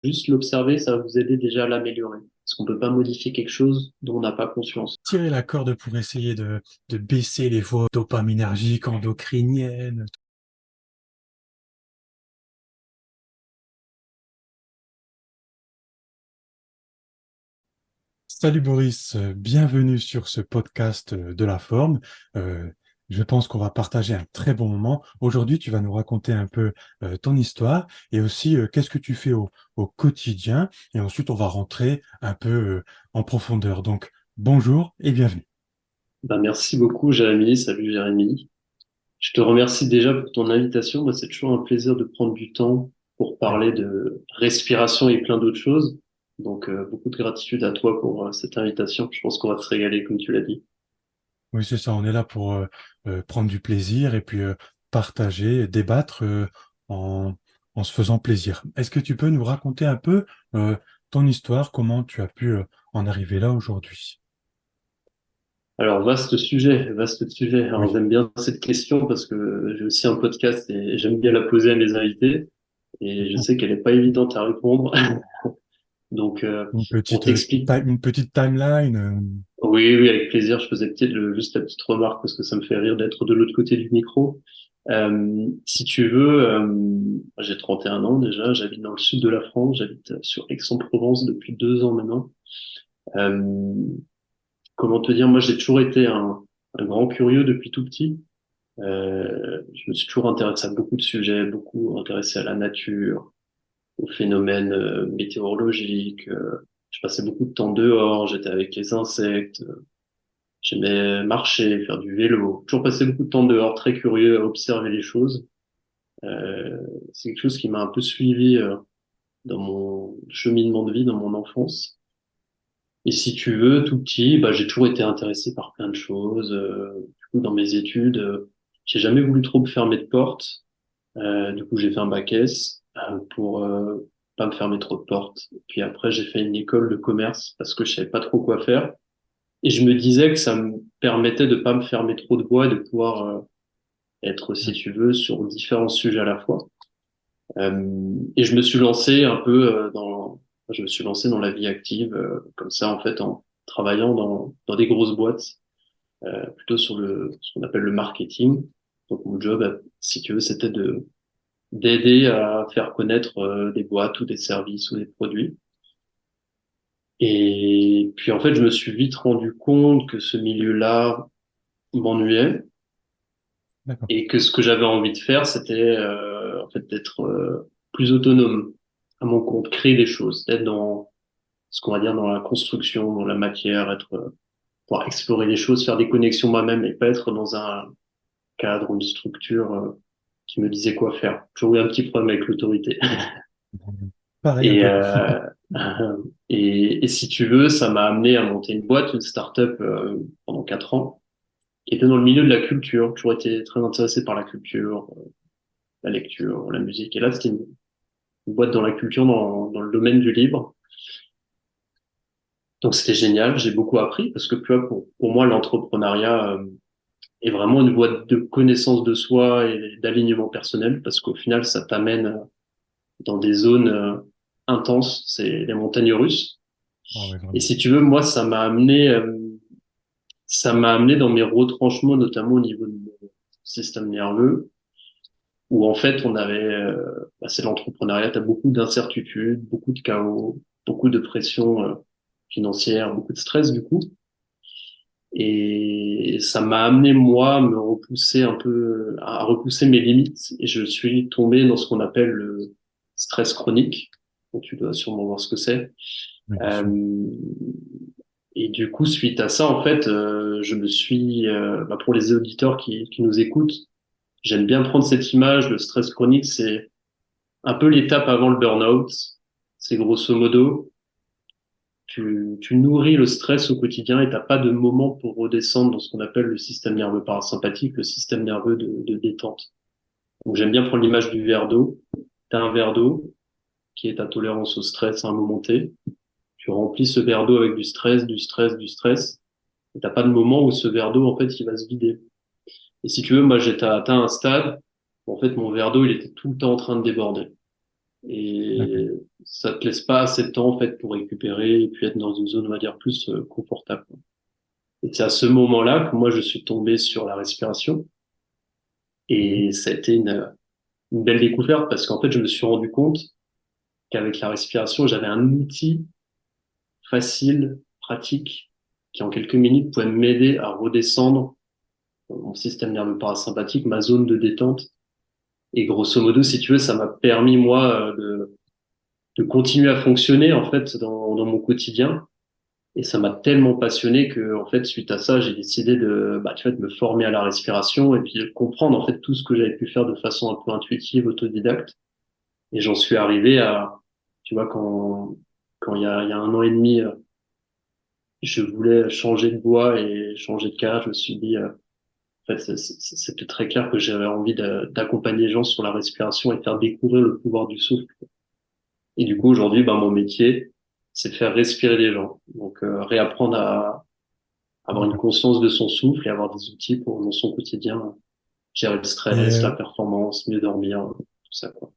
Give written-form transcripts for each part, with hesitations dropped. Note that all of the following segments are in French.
Juste l'observer, ça va vous aider déjà à l'améliorer. Parce qu'on peut pas modifier quelque chose dont on n'a pas conscience. Tirer la corde pour essayer de baisser les voies dopaminergiques, endocriniennes. Salut Boris, bienvenue sur ce podcast de la forme. Euh, je pense qu'on va partager un très bon moment. Aujourd'hui, tu vas nous raconter un peu ton histoire et aussi qu'est-ce que tu fais au quotidien. Et ensuite, on va rentrer un peu en profondeur. Donc, bonjour et bienvenue. Ben, merci beaucoup, Jérémy. Salut, Jérémy. Je te remercie déjà pour ton invitation. Moi, c'est toujours un plaisir de prendre du temps pour Ouais. parler de respiration et plein d'autres choses. Donc, beaucoup de gratitude à toi pour cette invitation. Je pense qu'on va se régaler, comme tu l'as dit. Oui, c'est ça. On est là pour prendre du plaisir et puis partager, débattre en, en se faisant plaisir. Est-ce que tu peux nous raconter un peu euh, ton histoire, comment tu as pu en arriver là aujourd'hui? Alors, vaste sujet, vaste sujet. Alors, Oui. j'aime bien cette question parce que j'ai aussi un podcast et j'aime bien la poser à mes invités. Et je sais qu'elle n'est pas évidente à répondre. Donc, pour t'expliquer. Une petite timeline. Oui, oui, avec plaisir. Je faisais peut-être juste la petite remarque parce que ça me fait rire d'être de l'autre côté du micro. Si tu veux, j'ai 31 ans déjà, j'habite dans le sud de la France, j'habite sur Aix-en-Provence depuis 2 ans maintenant. Euh, Comment te dire, moi j'ai toujours été un grand curieux depuis tout petit. Je me suis toujours intéressé à beaucoup de sujets, beaucoup intéressé à la nature, aux phénomènes météorologiques. Je passais beaucoup de temps dehors, j'étais avec les insectes. J'aimais marcher, faire du vélo. Toujours passé beaucoup de temps dehors, très curieux à observer les choses. Euh, c'est quelque chose qui m'a un peu suivi dans mon cheminement de vie, dans mon enfance. Et si tu veux, tout petit, bah, j'ai toujours été intéressé par plein de choses. Du coup, dans mes études, j'ai jamais voulu trop me fermer de porte. Du coup, j'ai fait un bac S pour pas me fermer trop de portes. Puis après, j'ai fait une école de commerce parce que je savais pas trop quoi faire. Et je me disais que ça me permettait de pas me fermer trop de voies et de pouvoir être, si tu veux, sur différents sujets à la fois. Et je me suis lancé un peu je me suis lancé dans la vie active comme ça en fait en travaillant dans des grosses boîtes, plutôt sur ce qu'on appelle le marketing. Donc mon job, si tu veux, c'était de d'aider à faire connaître des boîtes ou des services ou des produits. Et puis en fait, je me suis vite rendu compte que ce milieu-là m'ennuyait D'accord. et que ce que j'avais envie de faire, c'était en fait d'être plus autonome à mon compte, créer des choses, d'être dans ce qu'on va dire dans la construction, dans la matière, être pouvoir explorer les choses, faire des connexions moi-même et pas être dans un cadre ou une structure qui me disait quoi faire. J'ai eu un petit problème avec l'autorité. Pareil un Et, peu. et si tu veux, ça m'a amené à monter une boîte, une start-up pendant 4 ans, qui était dans le milieu de la culture. J'ai toujours été très intéressé par la culture, la lecture, la musique. Et là, c'était une boîte dans la culture, dans le domaine du livre. Donc c'était génial, j'ai beaucoup appris parce que tu vois, pour moi, l'entrepreneuriat est vraiment une voie de connaissance de soi et d'alignement personnel parce qu'au final, ça t'amène dans des zones intenses, c'est les montagnes russes. Ah ouais, Et vraiment. si tu veux, moi, ça m'a amené dans mes retranchements, notamment au niveau de mon système nerveux, où en fait, c'est l'entrepreneuriat, t'as beaucoup d'incertitudes, beaucoup de chaos, beaucoup de pression financière, beaucoup de stress du coup. Et ça m'a amené, moi, à me repousser un peu, à repousser mes limites. Et je suis tombé dans ce qu'on appelle le stress chronique. Donc, tu dois sûrement voir ce que c'est. Oui, bien sûr. Euh, et du coup, suite à ça, en fait, pour les auditeurs qui nous écoutent, j'aime bien prendre cette image. Le stress chronique, c'est un peu l'étape avant le burn-out. C'est grosso modo, tu nourris le stress au quotidien et t'as pas de moment pour redescendre dans ce qu'on appelle le système nerveux parasympathique, le système nerveux de détente. Donc j'aime bien prendre l'image du verre d'eau. T'as un verre d'eau qui est ta tolérance au stress à un moment T. Tu remplis ce verre d'eau avec du stress, du stress, du stress. Et t'as pas de moment où ce verre d'eau, en fait, il va se vider. Et si tu veux, moi, j'ai atteint un stade où, en fait, mon verre d'eau, il était tout le temps en train de déborder. Et D'accord. ça te laisse pas assez de temps en fait pour récupérer et puis être dans une zone, on va dire, plus confortable. Et c'est à ce moment-là que moi je suis tombé sur la respiration Mhm. et ça a été une belle découverte parce qu'en fait je me suis rendu compte qu'avec la respiration j'avais un outil facile, pratique, qui en quelques minutes pouvait m'aider à redescendre mon système nerveux parasympathique, ma zone de détente. Et grosso modo, si tu veux, ça m'a permis moi de continuer à fonctionner en fait dans mon quotidien. Et ça m'a tellement passionné que, en fait, suite à ça, j'ai décidé tu vois, de me former à la respiration et puis de comprendre, en fait, tout ce que j'avais pu faire de façon un peu intuitive, autodidacte. Et j'en suis arrivé à, tu vois, quand il y a un an et demi, je voulais changer de voie et changer de carrière, je me suis dit, en fait, c'était très clair que j'avais envie d'accompagner les gens sur la respiration et de faire découvrir le pouvoir du souffle. Et du coup, aujourd'hui, mon métier, c'est de faire respirer les gens. Donc, réapprendre à avoir une D'accord. conscience de son souffle et avoir des outils pour, dans son quotidien, gérer le Et stress, la performance, mieux dormir, tout ça, quoi.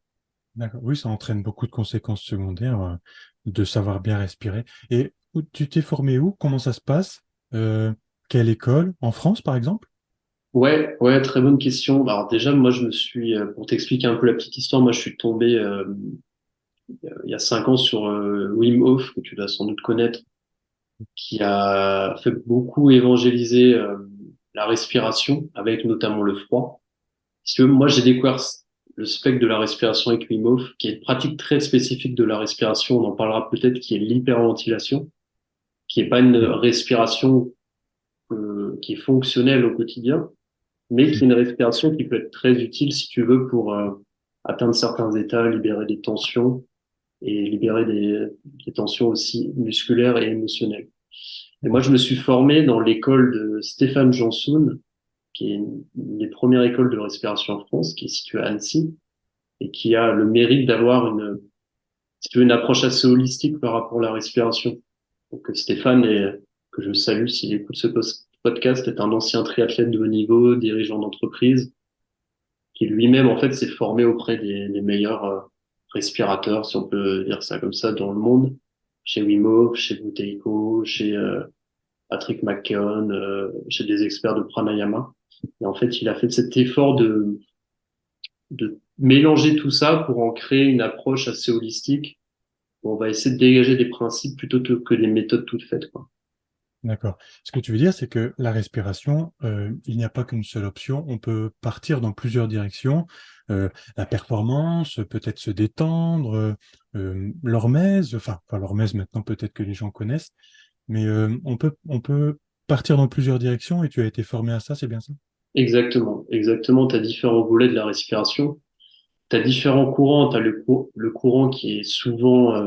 d'accord. Oui, ça entraîne beaucoup de conséquences secondaires, de savoir bien respirer. Et tu t'es formé où? Comment ça se passe? Quelle école? En France, par exemple? Ouais, ouais, très bonne question. Alors déjà, moi, pour t'expliquer un peu la petite histoire, moi, je suis tombé il y a 5 ans sur Wim Hof, que tu dois sans doute connaître, qui a fait beaucoup évangéliser la respiration, avec notamment le froid. Si tu veux, moi, j'ai découvert le spectre de la respiration avec Wim Hof, qui est une pratique très spécifique de la respiration, on en parlera peut-être, qui est l'hyperventilation, qui est pas une Mhm. respiration qui est fonctionnelle au quotidien, mais qui est une respiration qui peut être très utile, si tu veux, pour atteindre certains états, libérer des tensions et libérer des tensions aussi musculaires et émotionnelles. Et moi, je me suis formé dans l'école de Stéphane Jansoun, qui est une des premières écoles de respiration en France, qui est située à Annecy, et qui a le mérite d'avoir si tu veux, une approche assez holistique par rapport à la respiration. Donc Stéphane, que je salue s'il écoute ce podcast, est un ancien triathlète de haut niveau, dirigeant d'entreprise, qui lui-même en fait s'est formé auprès des meilleurs respirateurs, si on peut dire ça comme ça, dans le monde, chez Wim Hof, chez Buteyko, chez Patrick McKeown, chez des experts de pranayama. Et en fait, il a fait cet effort de mélanger tout ça pour en créer une approche assez holistique. Où on va essayer de dégager des principes plutôt que des méthodes toutes faites, quoi. D'accord. Ce que tu veux dire, c'est que la respiration, il n'y a pas qu'une seule option. On peut partir dans plusieurs directions. La performance, peut-être se détendre, l'hormèse, enfin, pas l'hormèse maintenant, peut-être que les gens connaissent, mais on peut partir dans plusieurs directions et tu as été formé à ça, c'est bien ça? Exactement, exactement. Tu as différents volets de la respiration. Tu as différents courants. Tu as le courant qui est souvent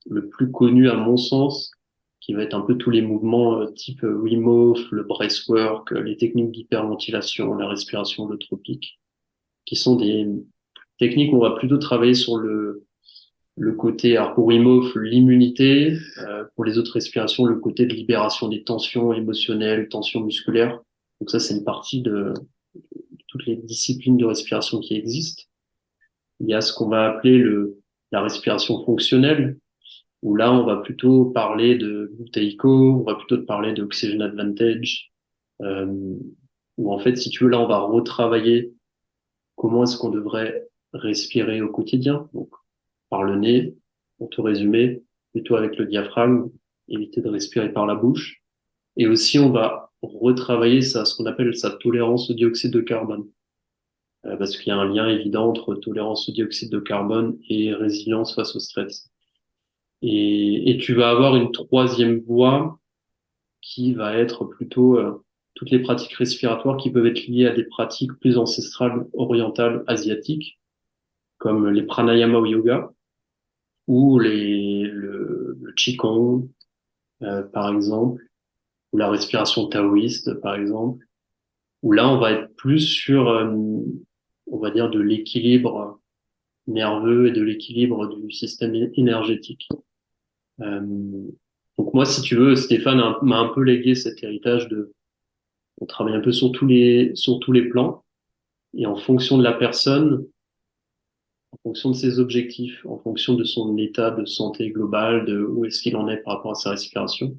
le plus connu à mon sens, qui va être un peu tous les mouvements type Wim Hof, le breathwork, les techniques d'hyperventilation, la respiration holotropique, qui sont des techniques où on va plutôt travailler sur le côté, alors pour Wim Hof, l'immunité, pour les autres respirations, le côté de libération des tensions émotionnelles, tensions musculaires. Donc ça, c'est une partie de toutes les disciplines de respiration qui existent. Il y a ce qu'on va appeler la respiration fonctionnelle, où là, on va plutôt parler de Buteyko, on va plutôt parler de Oxygen Advantage, euh, où en fait, si tu veux, là, on va retravailler comment est-ce qu'on devrait respirer au quotidien. Donc, par le nez, pour tout résumer, plutôt avec le diaphragme, éviter de respirer par la bouche. Et aussi, on va retravailler ce qu'on appelle sa tolérance au dioxyde de carbone. Parce qu'il y a un lien évident entre tolérance au dioxyde de carbone et résilience face au stress. Et tu vas avoir une troisième voie qui va être plutôt toutes les pratiques respiratoires qui peuvent être liées à des pratiques plus ancestrales, orientales, asiatiques, comme les pranayama au yoga ou le qigong, par exemple, ou la respiration taoïste, par exemple, où là, on va être plus sur, on va dire, de l'équilibre nerveux et de l'équilibre du système énergétique. Euh, donc moi, si tu veux, Stéphane m'a un peu légué cet héritage on travaille un peu sur tous les plans et en fonction de la personne, en fonction de ses objectifs, en fonction de son état de santé global, de où est-ce qu'il en est par rapport à sa respiration.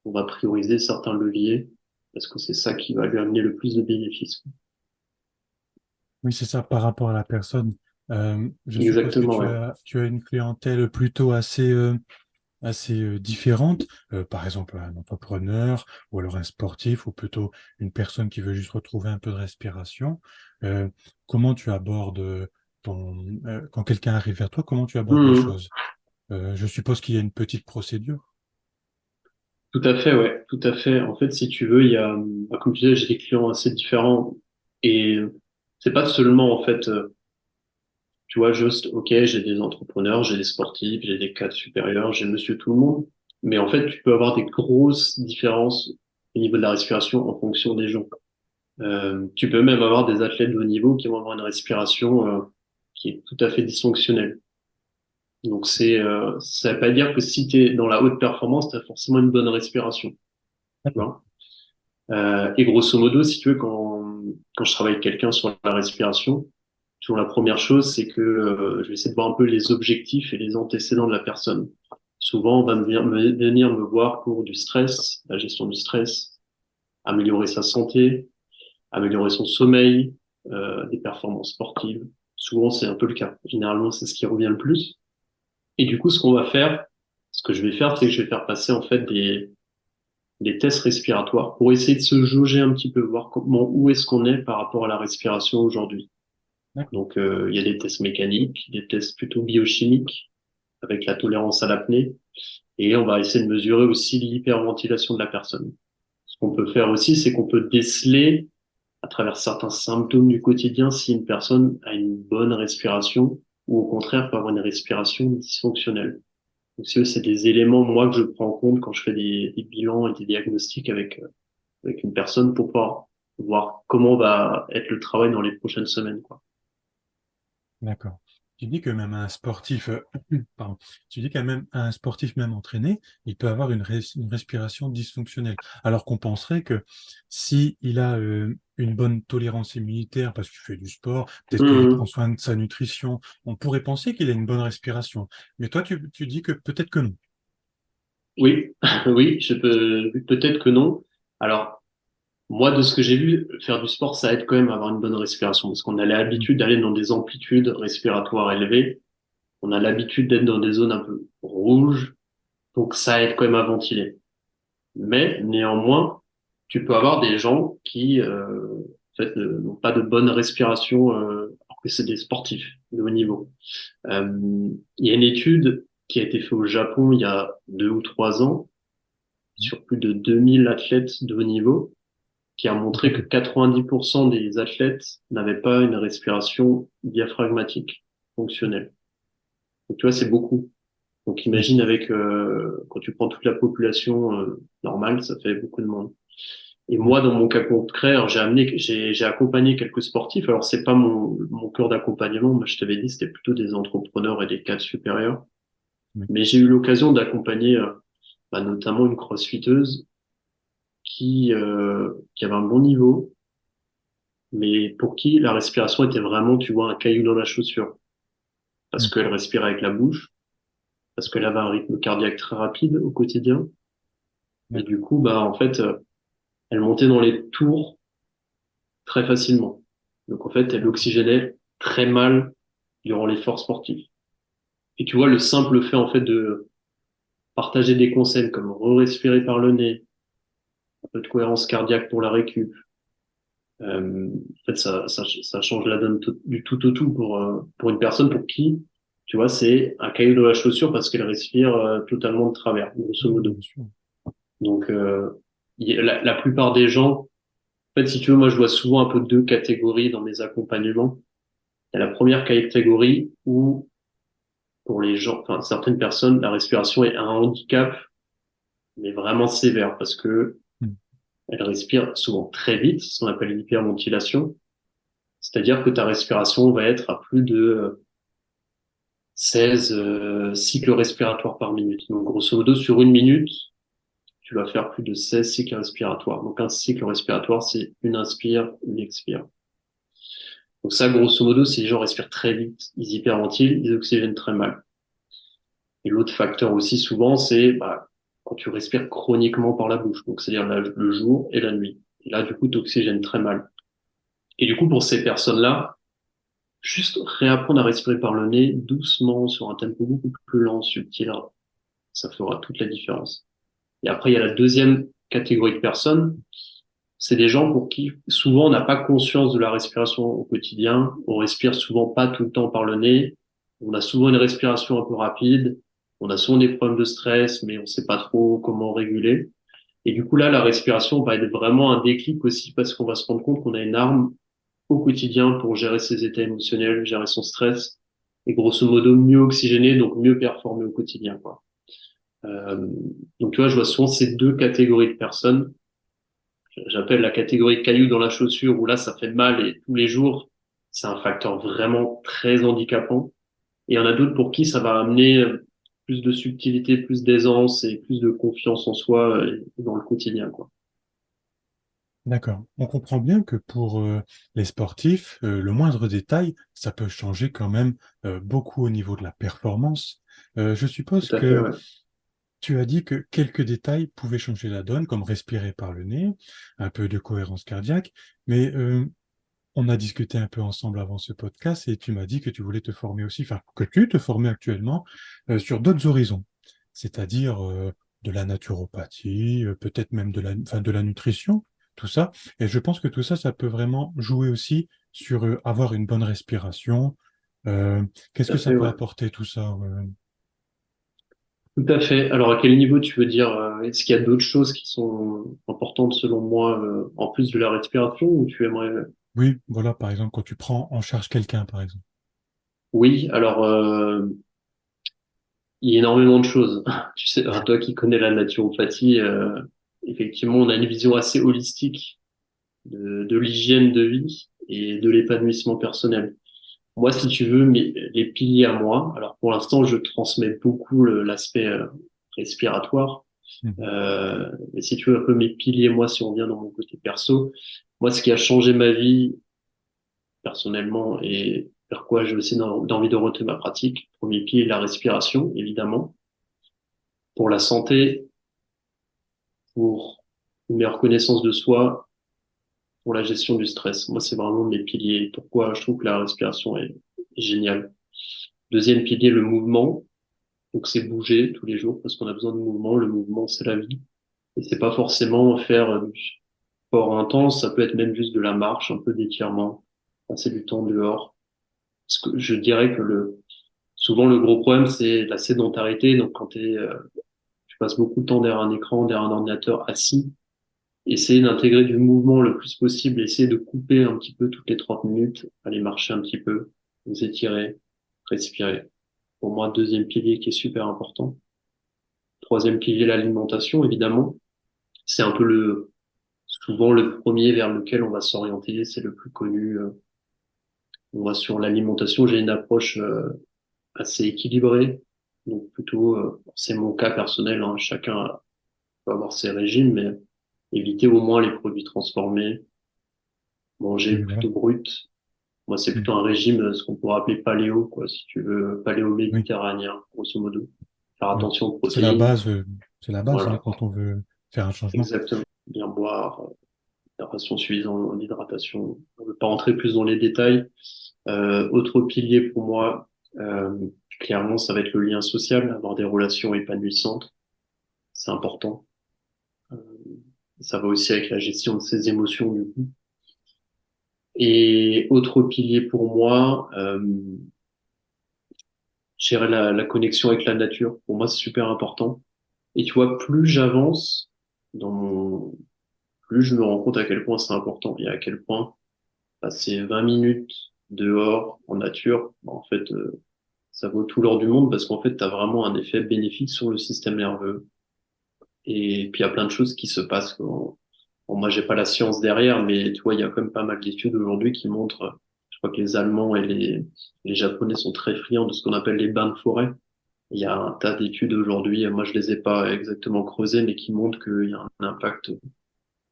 On va prioriser certains leviers parce que c'est ça qui va lui amener le plus de bénéfices. Oui, c'est ça par rapport à la personne. Je suppose que Exactement, ouais. tu as une clientèle plutôt assez différente. Par exemple, un entrepreneur ou alors un sportif ou plutôt une personne qui veut juste retrouver un peu de respiration. Euh, comment tu abordes quand quelqu'un arrive vers toi, comment tu abordes les Mhm. choses? Je suppose qu'il y a une petite procédure. Tout à fait, ouais, tout à fait. En fait, si tu veux, il y a, comme tu disais, j'ai des clients assez différents et c'est pas seulement en fait, tu vois, juste, ok, j'ai des entrepreneurs, j'ai des sportifs, j'ai des cadres supérieurs, j'ai monsieur tout le monde, mais en fait, tu peux avoir des grosses différences au niveau de la respiration en fonction des gens. Tu peux même avoir des athlètes de haut niveau qui vont avoir une respiration qui est tout à fait dysfonctionnelle. Donc ça veut pas dire que si tu es dans la haute performance, tu as forcément une bonne respiration, tu D'accord. vois. Et grosso modo, si tu veux, quand je travaille avec quelqu'un sur la respiration, toujours la première chose, c'est que je vais essayer de voir un peu les objectifs et les antécédents de la personne. Souvent, on va venir me voir pour du stress, la gestion du stress, améliorer sa santé, améliorer son sommeil, des performances sportives. Souvent, c'est un peu le cas. Généralement, c'est ce qui revient le plus. Et du coup, ce qu'on va faire, ce que je vais faire, c'est que je vais faire passer en fait des tests respiratoires pour essayer de se jauger un petit peu, voir comment, où est-ce qu'on est par rapport à la respiration aujourd'hui. D'accord. Donc, il y a des tests mécaniques, des tests plutôt biochimiques avec la tolérance à l'apnée, et on va essayer de mesurer aussi l'hyperventilation de la personne. Ce qu'on peut faire aussi, c'est qu'on peut déceler à travers certains symptômes du quotidien si une personne a une bonne respiration ou au contraire peut avoir une respiration dysfonctionnelle. Donc, c'est des éléments, moi, que je prends en compte quand je fais des bilans et des diagnostics avec une personne pour pouvoir voir comment va être le travail dans les prochaines semaines, quoi. D'accord. Tu dis que même un sportif, pardon, tu dis qu'un même un sportif même entraîné, il peut avoir une respiration dysfonctionnelle. Alors qu'on penserait que si il a une bonne tolérance immunitaire parce qu'il fait du sport, peut-être qu'il prend Mmh. soin de sa nutrition, on pourrait penser qu'il a une bonne respiration. Mais toi, tu dis que peut-être que non. Oui, oui, peut-être que non. Alors, moi, de ce que j'ai vu, faire du sport, ça aide quand même à avoir une bonne respiration parce qu'on a Mm. l'habitude d'aller dans des amplitudes respiratoires élevées. On a l'habitude d'être dans des zones un peu rouges, donc ça aide quand même à ventiler. Mais néanmoins, tu peux avoir des gens qui en fait, n'ont pas de bonne respiration alors que c'est des sportifs de haut niveau. Il y a une étude qui a été faite au Japon il y a 2 ou 3 ans sur plus de 2000 athlètes de haut niveau qui a C'est montré pas que peu. 90% des athlètes n'avaient pas une respiration diaphragmatique fonctionnelle. Donc tu vois, c'est beaucoup. Donc Oui. imagine avec quand tu prends toute la population normale, ça fait beaucoup de monde. Et Oui. moi, dans mon cas concret, alors j'ai accompagné quelques sportifs. Alors c'est pas mon cœur d'accompagnement. Moi, je t'avais dit, c'était plutôt des entrepreneurs et des cadres supérieurs. Oui. Mais j'ai eu l'occasion d'accompagner notamment une crossfiteuse qui avait un bon niveau, mais pour qui la respiration était vraiment, tu vois, un caillou dans la chaussure, parce Mm. qu'elle respirait avec la bouche, parce qu'elle avait un rythme cardiaque très rapide au quotidien, et D'accord. du coup, bah en fait, elle montait dans les tours très facilement. Donc en fait, elle D'accord. oxygénait très mal durant l'effort sportif. Et tu vois, le simple fait en fait de partager des conseils comme re-respirer par le nez, un peu de cohérence cardiaque pour la récup. En fait, ça change la donne du tout au tout pour une personne pour qui, tu vois, c'est un caillou dans la chaussure parce qu'elle respire totalement de travers, grosso Oui, modo. bien sûr. Donc, la plupart des gens, en fait, si tu veux, moi, je vois souvent un peu deux catégories dans mes accompagnements. Il y a la première catégorie où, pour les gens, enfin, certaines personnes, la respiration est un handicap, mais vraiment sévère parce que Mm. elles respirent souvent très vite, ce qu'on appelle l'hyperventilation. C'est-à-dire que ta respiration va être à plus de 16 cycles respiratoires par minute. Donc, grosso modo, sur une minute, tu vas faire plus de 16 cycles respiratoires. Donc, un cycle respiratoire, c'est une inspire, une expire. Donc ça, grosso modo, si les gens respirent très vite, ils hyperventilent, ils oxygènent très mal. Et l'autre facteur aussi, souvent, c'est quand tu respires chroniquement par la bouche, donc c'est-à-dire le jour et la nuit. Et là, du coup, tu oxygènes très mal. Et du coup, pour ces personnes-là, juste réapprendre à respirer par le nez, doucement, sur un tempo beaucoup plus lent, subtil, ça fera toute la différence. Et après, il y a la deuxième catégorie de personnes, c'est des gens pour qui souvent on n'a pas conscience de la respiration au quotidien. On respire souvent pas tout le temps par le nez. On a souvent une respiration un peu rapide. On a souvent des problèmes de stress, mais on sait pas trop comment réguler. Et du coup là, la respiration va être vraiment un déclic aussi parce qu'on va se rendre compte qu'on a une arme au quotidien pour gérer ses états émotionnels, gérer son stress et grosso modo mieux oxygéner, donc mieux performer au quotidien, quoi. Euh, donc tu vois, je vois souvent ces deux catégories de personnes. J'appelle la catégorie caillou dans la chaussure où là, ça fait mal et tous les jours, c'est un facteur vraiment très handicapant. Et il y en a d'autres pour qui ça va amener plus de subtilité, plus d'aisance et plus de confiance en soi dans le quotidien, quoi. D'accord. On comprend bien que pour les sportifs, le moindre détail, ça peut changer quand même beaucoup au niveau de la performance. Je suppose Tout à fait, que ouais. tu as dit que quelques détails pouvaient changer la donne, comme respirer par le nez, un peu de cohérence cardiaque, mais on a discuté un peu ensemble avant ce podcast et tu m'as dit que tu voulais te former aussi, enfin que tu te formais actuellement sur d'autres horizons, c'est-à-dire de la naturopathie, peut-être même enfin, de la nutrition, tout ça. Et je pense que tout ça, ça peut vraiment jouer aussi sur avoir une bonne respiration. Euh, Qu'est-ce Tout que à ça fait, peut ouais. apporter tout ça? Tout à fait. Alors, à quel niveau tu veux dire, est-ce qu'il y a d'autres choses qui sont importantes selon moi, en plus de la respiration, ou tu aimerais... Oui, voilà, par exemple, quand tu prends en charge quelqu'un, par exemple. Oui, alors, il y a énormément de choses. Tu sais, toi qui connais la naturopathie, effectivement, on a une vision assez holistique de l'hygiène de vie et de l'épanouissement personnel. Moi, si tu veux, les piliers à moi, alors pour l'instant, je transmets beaucoup l'aspect respiratoire. Mhm. Mais si tu veux un peu mes piliers, moi, si on vient dans mon côté perso, moi, ce qui a changé ma vie personnellement et vers quoi j'ai aussi d'envie de retourner ma pratique, premier pilier, la respiration, évidemment. Pour la santé, pour une meilleure connaissance de soi, pour la gestion du stress. Moi, c'est vraiment mes piliers. Pourquoi je trouve que la respiration est géniale. Deuxième pilier, le mouvement. Donc, c'est bouger tous les jours parce qu'on a besoin de mouvement. Le mouvement, c'est la vie. Et c'est pas forcément faire du sport intense. Ça peut être même juste de la marche, un peu d'étirement, passer du temps dehors. Parce que je dirais que souvent, le gros problème, c'est la sédentarité. Donc, quand tu passes beaucoup de temps derrière un écran, derrière un ordinateur assis, essayer d'intégrer du mouvement le plus possible, essayer de couper un petit peu toutes les 30 minutes, aller marcher un petit peu, vous étirer, respirer. Pour moi, deuxième pilier qui est super important. Troisième pilier, l'alimentation, évidemment. C'est un peu souvent le premier vers lequel on va s'orienter, c'est le plus connu. On va sur l'alimentation, j'ai une approche assez équilibrée. Donc plutôt, c'est mon cas personnel, hein, chacun peut avoir ses régimes, mais éviter au moins les produits transformés, manger Oui, voilà. plutôt brut. Moi, c'est Mhm. plutôt un régime, ce qu'on pourrait appeler paléo, quoi, si tu veux, Oui, paléo-méditerranéen, grosso modo. Faire oui. attention aux C'est la protéines, base, hein, voilà, quand on veut faire un changement. exactement. Bien boire, la ration suffisante, l'hydratation. On ne veut pas rentrer plus dans les détails. Autre pilier pour moi, euh, clairement, ça va être le lien social, avoir des relations épanouissantes, c'est important. Euh, Ça va aussi avec la gestion de ses émotions, du coup. Et autre pilier pour moi, gérer la connexion avec la nature. Pour moi, c'est super important. Et tu vois, plus j'avance plus je me rends compte à quel point c'est important et à quel point passer 20 minutes dehors en nature, en fait, ça vaut tout l'or du monde parce qu'en fait, tu as vraiment un effet bénéfique sur le système nerveux. Et puis, il y a plein de choses qui se passent. Bon, moi, j'ai pas la science derrière, mais tu vois, il y a quand même pas mal d'études aujourd'hui qui montrent, je crois que les Allemands et les Japonais sont très friands de ce qu'on appelle les bains de forêt. Il y a un tas d'études aujourd'hui, moi je les ai pas exactement creusées, mais qui montrent qu'il y a un impact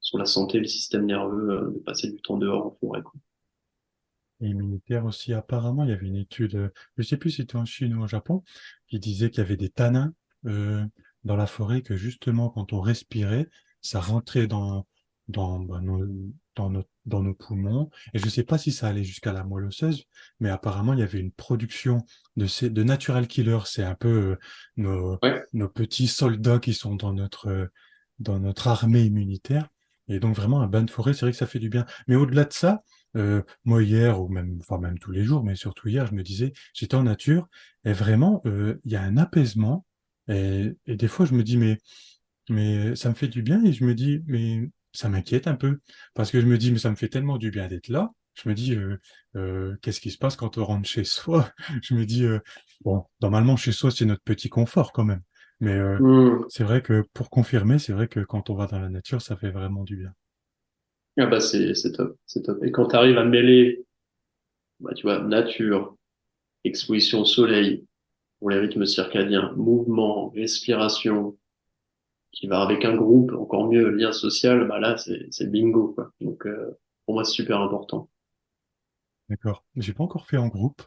sur la santé et le système nerveux de passer du temps dehors en forêt, quoi. et immunitaire aussi. Apparemment, il y avait une étude, je ne sais plus si c'était en Chine ou au Japon, qui disait qu'il y avait des tanins euh, dans la forêt que justement, quand on respirait, ça rentrait bah, dans nos poumons. Et je ne sais pas si ça allait jusqu'à la moelle osseuse, mais apparemment, il y avait une production de natural killers. C'est un peu nos, Ouais. nos petits soldats qui sont dans notre armée immunitaire. Et donc, vraiment, un bain de forêt, c'est vrai que ça fait du bien. Mais au-delà de ça, moi hier, ou même, enfin même tous les jours, mais surtout hier, je me disais, j'étais en nature, et vraiment, il y a un apaisement. Et des fois, je me dis, mais ça me fait du bien, et je me dis, mais ça m'inquiète un peu, parce que je me dis, mais ça me fait tellement du bien d'être là. Je me dis, qu'est-ce qui se passe quand on rentre chez soi? Je me dis, bon, normalement, chez soi, c'est notre petit confort quand même. Mais Hmm. c'est vrai que pour confirmer, c'est vrai que quand on va dans la nature, ça fait vraiment du bien. Ah bah c'est top, c'est top. Et quand tu arrives à mêler, bah, tu vois, nature, exposition au soleil, pour les rythmes circadiens, mouvement, respiration, qui va avec un groupe, encore mieux, lien social, bah là, c'est bingo, quoi. Donc, pour moi, c'est super important. D'accord. J'ai pas encore fait en groupe,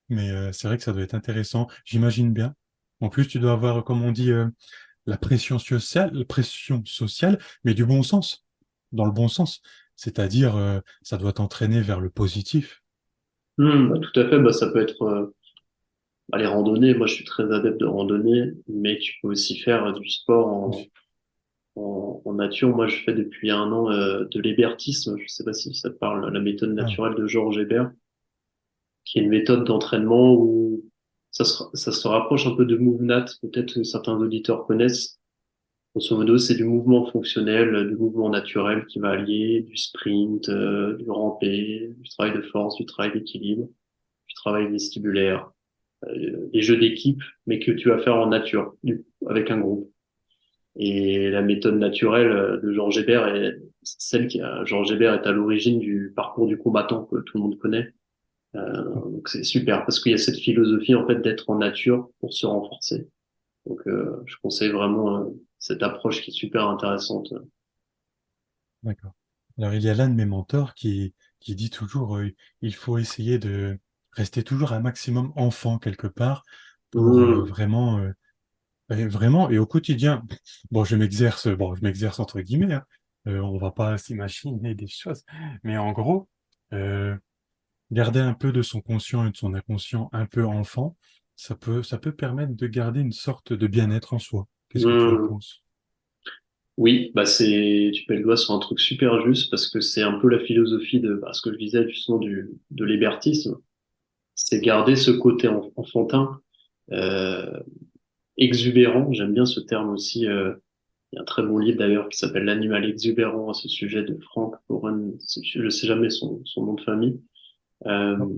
mais c'est vrai que ça doit être intéressant. J'imagine bien. En plus, tu dois avoir, comme on dit, la pression sociale, mais du bon sens, dans le bon sens. C'est-à-dire, ça doit t'entraîner vers le positif. Bah, tout à fait, bah, ça peut être bah, les randonnées. Moi, je suis très adepte de randonnée, mais tu peux aussi faire du sport en nature. Moi, je fais depuis un an de l'hébertisme. Je sais pas si ça te parle, la méthode Ah, naturelle de Georges Hébert, qui est une méthode d'entraînement où ça se rapproche un peu de MovNat, peut-être que certains auditeurs connaissent. Grosso modo, c'est du mouvement fonctionnel, du mouvement naturel qui va allier du sprint, du rampé, du travail de force, du travail d'équilibre, du travail vestibulaire, des jeux d'équipe, mais que tu vas faire en nature, avec un groupe. Et la méthode naturelle de Georges Hébert est celle Georges Hébert est à l'origine du parcours du combattant que tout le monde connaît. Donc c'est super parce qu'il y a cette philosophie en fait d'être en nature pour se renforcer. Donc je conseille vraiment cette approche qui est super intéressante. d'accord. Alors, il y a l'un de mes mentors qui dit toujours, il faut essayer de rester toujours un maximum enfant quelque part pour Mmh. vraiment et vraiment, et au quotidien, bon, je m'exerce entre guillemets, hein. On va pas s'imaginer des choses, mais en gros, euh, garder un peu de son conscient et de son inconscient un peu enfant, ça peut permettre de garder une sorte de bien-être en soi. Qu'est-ce que tu en Mmh. penses? Oui, bah tu mets le doigt sur un truc super juste parce que c'est un peu la philosophie de ce que je disais justement de l'hébertisme, c'est garder ce côté enfantin, euh, exubérant. J'aime bien ce terme aussi. Il y a un très bon livre d'ailleurs qui s'appelle L'animal exubérant à ce sujet de Frank Oren, je ne sais jamais son nom de famille, euh, Non.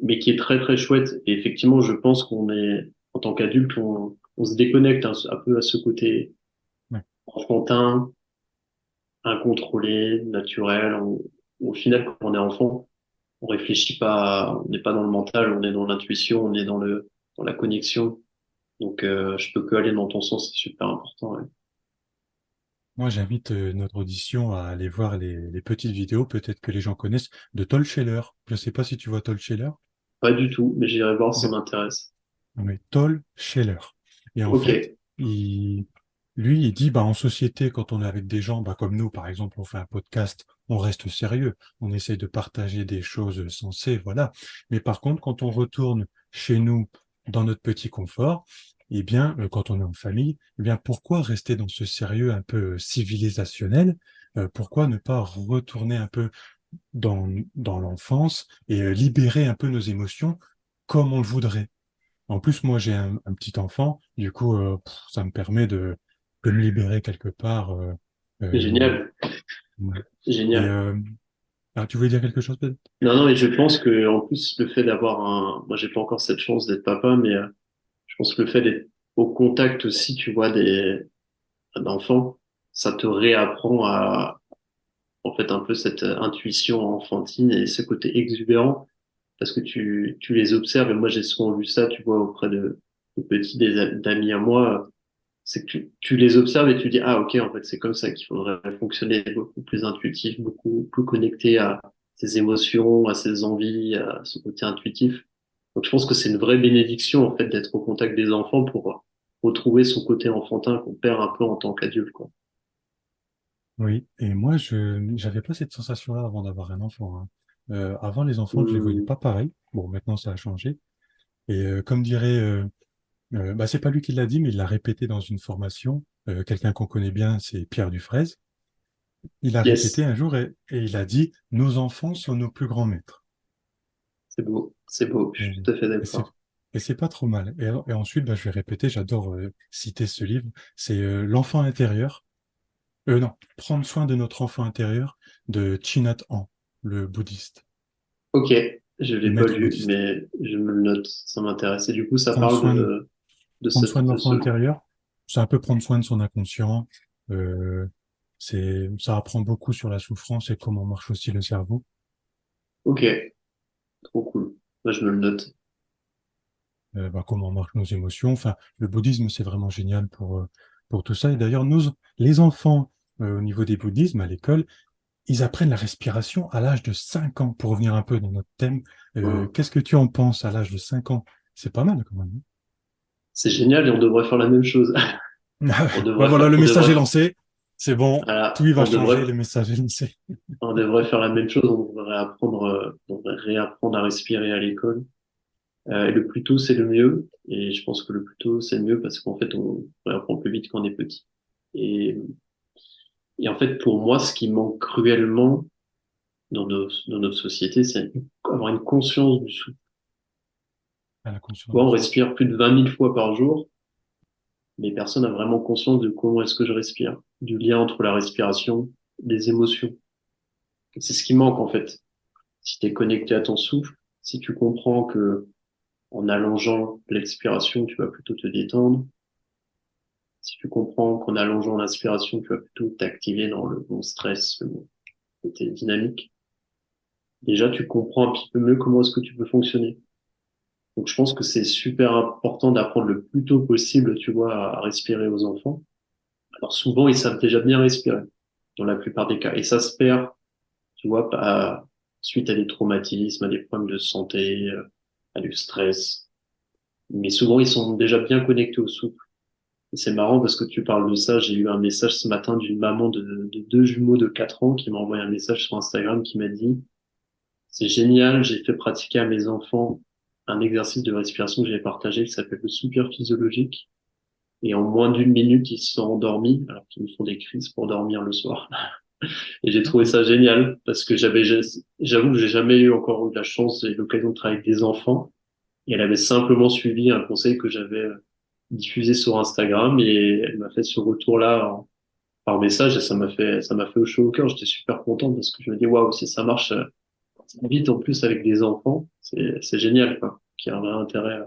mais qui est très très chouette. Et effectivement, je pense en tant qu'adulte, on se déconnecte un peu à ce côté Ouais. enfantin, incontrôlé, naturel. Au final, quand on est enfant, on réfléchit pas, on n'est pas dans le mental, on est dans l'intuition, on est dans la connexion. Donc, je peux que aller dans ton sens, c'est super important. Ouais. Moi, j'invite notre audition à aller voir les petites vidéos, peut-être que les gens connaissent, de Tol Scheller. Je ne sais pas si tu vois Tol Scheller. Pas du tout, mais j'irai voir si ça m'intéresse. Non, mais Tol Scheller. Et en Ok. fait, lui, il dit, bah, en société, quand on est avec des gens, bah, comme nous, par exemple, on fait un podcast, on reste sérieux, on essaye de partager des choses sensées, voilà. Mais par contre, quand on retourne chez nous, dans notre petit confort, eh bien, quand on est en famille, eh bien, pourquoi rester dans ce sérieux un peu civilisationnel? Pourquoi ne pas retourner un peu dans l'enfance et libérer un peu nos émotions comme on le voudrait? En plus, moi, j'ai un petit enfant, du coup, ça me permet de le libérer quelque part. Euh, Génial. ouais. Et Génial. tu voulais dire quelque chose peut-être? Non, non, mais je pense que, en plus, le fait moi, j'ai pas encore cette chance d'être papa, mais je pense que le fait d'être au contact aussi, tu vois, d'enfants, ça te réapprend en fait, un peu cette intuition enfantine et ce côté exubérant, parce que tu les observes, et moi, j'ai souvent vu ça, tu vois, auprès de petits, d'amis à moi, c'est que tu les observes et tu dis, ah, ok, en fait, c'est comme ça qu'il faudrait fonctionner, beaucoup plus intuitif, beaucoup plus connecté à ses émotions, à ses envies, à son côté intuitif. Donc je pense que c'est une vraie bénédiction en fait d'être au contact des enfants pour retrouver son côté enfantin qu'on perd un peu en tant qu'adulte, quoi. Oui, et moi, je j'avais pas cette sensation-là avant d'avoir un enfant, hein. Avant, les enfants, je les voyais Hmm. pas pareil. Bon, maintenant, ça a changé. Et comme dirait, bah, c'est pas lui qui l'a dit, mais il l'a répété dans une formation. Quelqu'un qu'on connaît bien, c'est Pierre Dufraisse. Il a répété Yes, un jour et il a dit, nos enfants sont nos plus grands maîtres. c'est beau, je Et, suis tout à fait et c'est d'accord. et c'est pas trop mal. Et ensuite, bah, je vais répéter, j'adore citer ce livre. C'est L'enfant intérieur. Non, Prendre soin de notre enfant intérieur de Chinat Han, le bouddhiste, Ok, je le l'ai pas maître lu, bouddhiste. mais je me le note, ça m'intéresse. Et du coup, ça Prendre parle soin, de prendre soin de de l'enfant ce... intérieur, c'est un peu prendre soin de son inconscient. Euh, ça apprend beaucoup sur la souffrance et comment marche aussi le cerveau. Ok, trop cool. Moi, je me le note. Bah, comment marchent nos émotions. Enfin, le bouddhisme, c'est vraiment génial pour tout ça. Et d'ailleurs, les enfants, au niveau des bouddhismes, à l'école, ils apprennent la respiration à l'âge de 5 ans. Pour revenir un peu dans notre thème, Hmm. qu'est-ce que tu en penses à l'âge de 5 ans? C'est pas mal quand même, C'est génial et on devrait faire la même chose. hein. Bah voilà, le On message devrait, est lancé. C'est bon, tout voilà, y va changer, le message est lancé. on devrait faire la même chose. On devrait apprendre, on devrait réapprendre à respirer à l'école. Et le plus tôt, c'est le mieux. Et je pense que le plus tôt, c'est le mieux parce qu'en fait, on réapprend plus vite quand on est petit. Et, et en fait, pour moi, ce qui manque cruellement dans notre société, c'est avoir une conscience du souffle. À la Tu conscience vois, du on souffle. respire plus de 20 000 fois par jour, mais personne n'a vraiment conscience de comment est-ce que je respire, du lien entre la respiration, les émotions. C'est ce qui manque en fait. Si tu es connecté à ton souffle, si tu comprends que en allongeant l'expiration, tu vas plutôt te détendre, si tu comprends qu'en allongeant l'inspiration, tu vas plutôt t'activer dans le bon stress, le bon côté dynamique, déjà tu comprends un petit peu mieux comment est-ce que tu peux fonctionner. Donc je pense que c'est super important d'apprendre le plus tôt possible, tu vois, à respirer aux enfants. Alors souvent, ils savent déjà bien respirer, dans la plupart des cas. Et ça se perd, tu vois, suite à des traumatismes, à des problèmes de santé, à du stress. Mais souvent, ils sont déjà bien connectés au souffle. Et c'est marrant parce que tu parles de ça. J'ai eu un message ce matin d'une maman de deux jumeaux de 4 ans qui m'a envoyé un message sur Instagram qui m'a dit, c'est génial, j'ai fait pratiquer à mes enfants un exercice de respiration que j'ai partagé qui s'appelle le soupir physiologique. Et en moins d'une minute, ils se sont endormis alors qu'ils me font des crises pour dormir le soir. Et j'ai trouvé Ok. ça génial parce que j'avoue que j'ai jamais eu encore eu de la chance et l'occasion de travailler avec des enfants. Et elle avait simplement suivi un conseil que j'avais diffusé sur Instagram et elle m'a fait ce retour-là par message et ça m'a fait chaud au cœur. J'étais super content parce que je me dis, waouh, si ça marche vite en plus avec des enfants, c'est génial, quoi. Qu'il y a un vrai intérêt à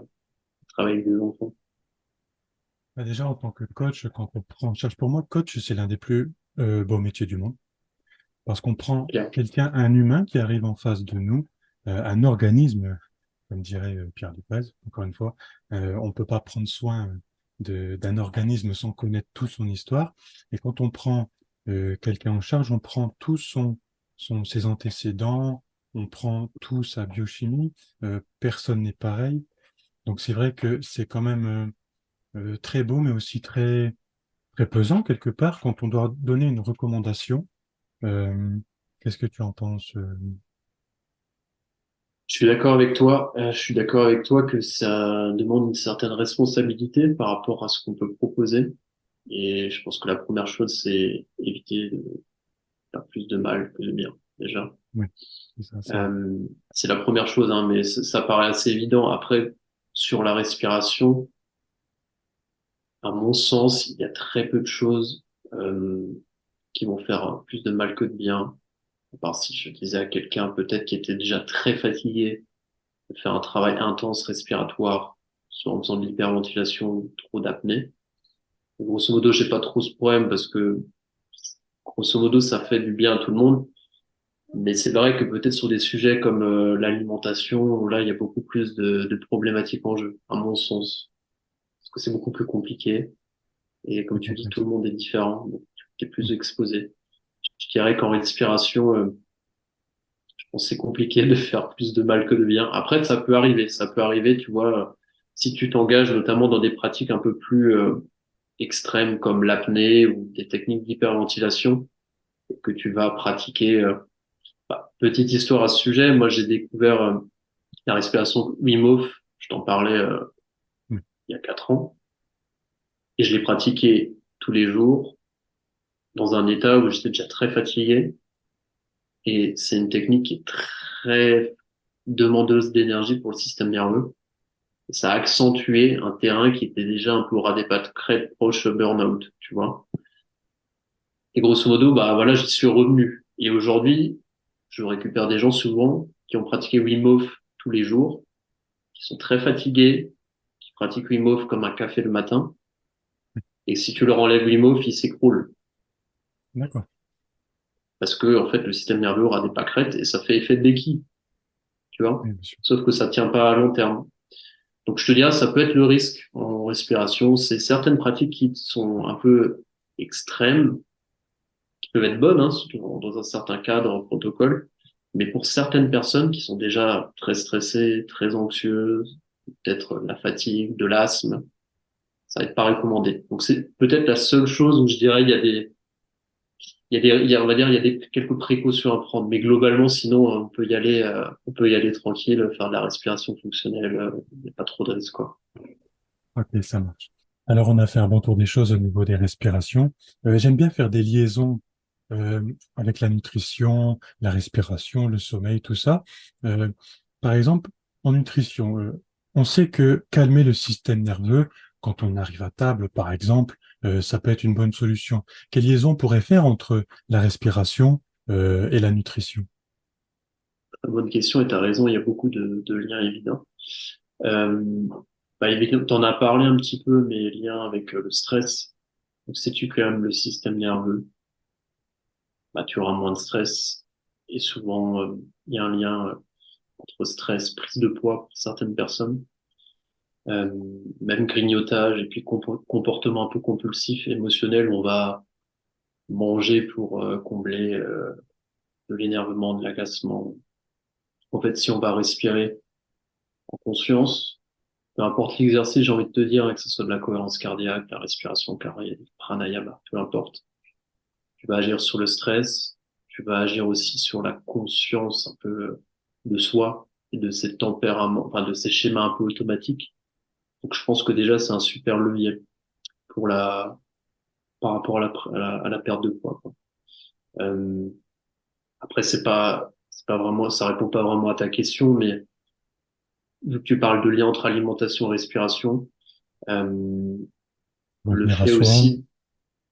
travailler avec des enfants. Bah, déjà, en tant que coach, quand on prend en charge, pour moi, coach, c'est l'un des plus beaux métiers du monde. Parce qu'on prend Claire. quelqu'un, un humain qui arrive en face de nous, un organisme, comme dirait Pierre Desproges, encore une fois, on ne peut pas prendre soin d'un organisme sans connaître toute son histoire. Et quand on prend quelqu'un en charge, on prend ses antécédents, on prend tout sa biochimie, personne n'est pareil. Donc c'est vrai que c'est quand même très beau, mais aussi très pesant quelque part quand on doit donner une recommandation. Euh, Qu'est-ce que tu en penses? Je suis d'accord avec toi. Je suis d'accord avec toi que ça demande une certaine responsabilité par rapport à ce qu'on peut proposer. Et je pense que la première chose, c'est éviter de faire plus de mal que de bien, déjà. Oui, c'est ça, Euh, c'est la première chose, hein, mais ça paraît assez évident. Après, sur la respiration, à mon sens, il y a très peu de choses euh, qui vont faire plus de mal que de bien. À part si je disais à quelqu'un peut-être qui était déjà très fatigué de faire un travail intense respiratoire, soit en faisant de l'hyperventilation ou trop d'apnée. Grosso modo, j'ai pas trop ce problème parce que grosso modo, ça fait du bien à tout le monde. Mais c'est vrai que peut-être sur des sujets comme l'alimentation, où là, il y a beaucoup plus de problématiques en jeu, à mon sens. Parce que c'est beaucoup plus compliqué. Et comme c'est tu dis, tout le complexe. monde est différent, donc tu es plus exposé. Je dirais qu'en respiration, pense que c'est compliqué de faire plus de mal que de bien. Après, ça peut arriver, tu vois, si tu t'engages notamment dans des pratiques un peu plus extrêmes comme l'apnée ou des techniques d'hyperventilation que tu vas pratiquer. Petite histoire à ce sujet, moi j'ai découvert la respiration Wim Hof, je t'en parlais Mm. il y a 4 ans, et je l'ai pratiqué tous les jours dans un état où j'étais déjà très fatigué. Et c'est une technique qui est très demandeuse d'énergie pour le système nerveux. Ça a accentué un terrain qui était déjà un peu au ras des pâtes, très proche burn-out, tu vois. Et grosso modo, bah voilà, j'y suis revenu. Et aujourd'hui, je récupère des gens souvent qui ont pratiqué Wim Hof tous les jours, qui sont très fatigués, qui pratiquent Wim Hof comme un café le matin. Et si tu leur enlèves Wim Hof, ils s'écroulent. D'accord. Parce que, en fait, le système nerveux aura des pâquerettes et ça fait effet de béquille, tu vois. Oui, bien sûr. Sauf que ça tient pas à long terme. Donc, je te dirais, ça peut être le risque en respiration. C'est certaines pratiques qui sont un peu extrêmes, qui peuvent être bonnes, hein, dans un certain cadre, un protocole. Mais pour certaines personnes qui sont déjà très stressées, très anxieuses, peut-être la fatigue, de l'asthme, ça va être pas recommandé. Donc, c'est peut-être la seule chose où je dirais on va dire, il y a quelques précautions à prendre. Mais globalement, sinon, on peut y aller tranquille, faire de la respiration fonctionnelle, il n'y a pas trop de risques, quoi. Ok, ça marche. Alors, on a fait un bon tour des choses au niveau des respirations. J'aime bien faire des liaisons euh, avec la nutrition, la respiration, le sommeil, tout ça. Euh, Par exemple, en nutrition, on sait que calmer le système nerveux, quand on arrive à table, par exemple, ça peut être une bonne solution. Quelle liaison on pourrait faire entre la respiration et la nutrition? Bonne question et tu as raison, il y a beaucoup de liens évidents. Euh, évidemment, t'en as parlé un petit peu, mais liens avec le stress. Donc, si tu calmes le système nerveux, bah, tu auras moins de stress. Et souvent, il y a un lien entre stress, prise de poids pour certaines personnes, euh, même grignotage et puis comportement un peu compulsif, émotionnel, on va manger pour combler de l'énervement, de l'agacement. En fait, si on va respirer en conscience, peu importe l'exercice, j'ai envie de te dire, hein, que ce soit de la cohérence cardiaque, la respiration cardiaque, pranayama, peu importe. Tu vas agir sur le stress, tu vas agir aussi sur la conscience un peu de soi et de ses tempéraments, enfin de ces schémas un peu automatiques. Donc je pense que déjà c'est un super levier pour par rapport à la perte de poids, quoi. Euh, Après c'est pas vraiment, ça répond pas vraiment à ta question, mais vu que tu parles de lien entre alimentation et respiration, euh, le Revenir à fait soi. aussi,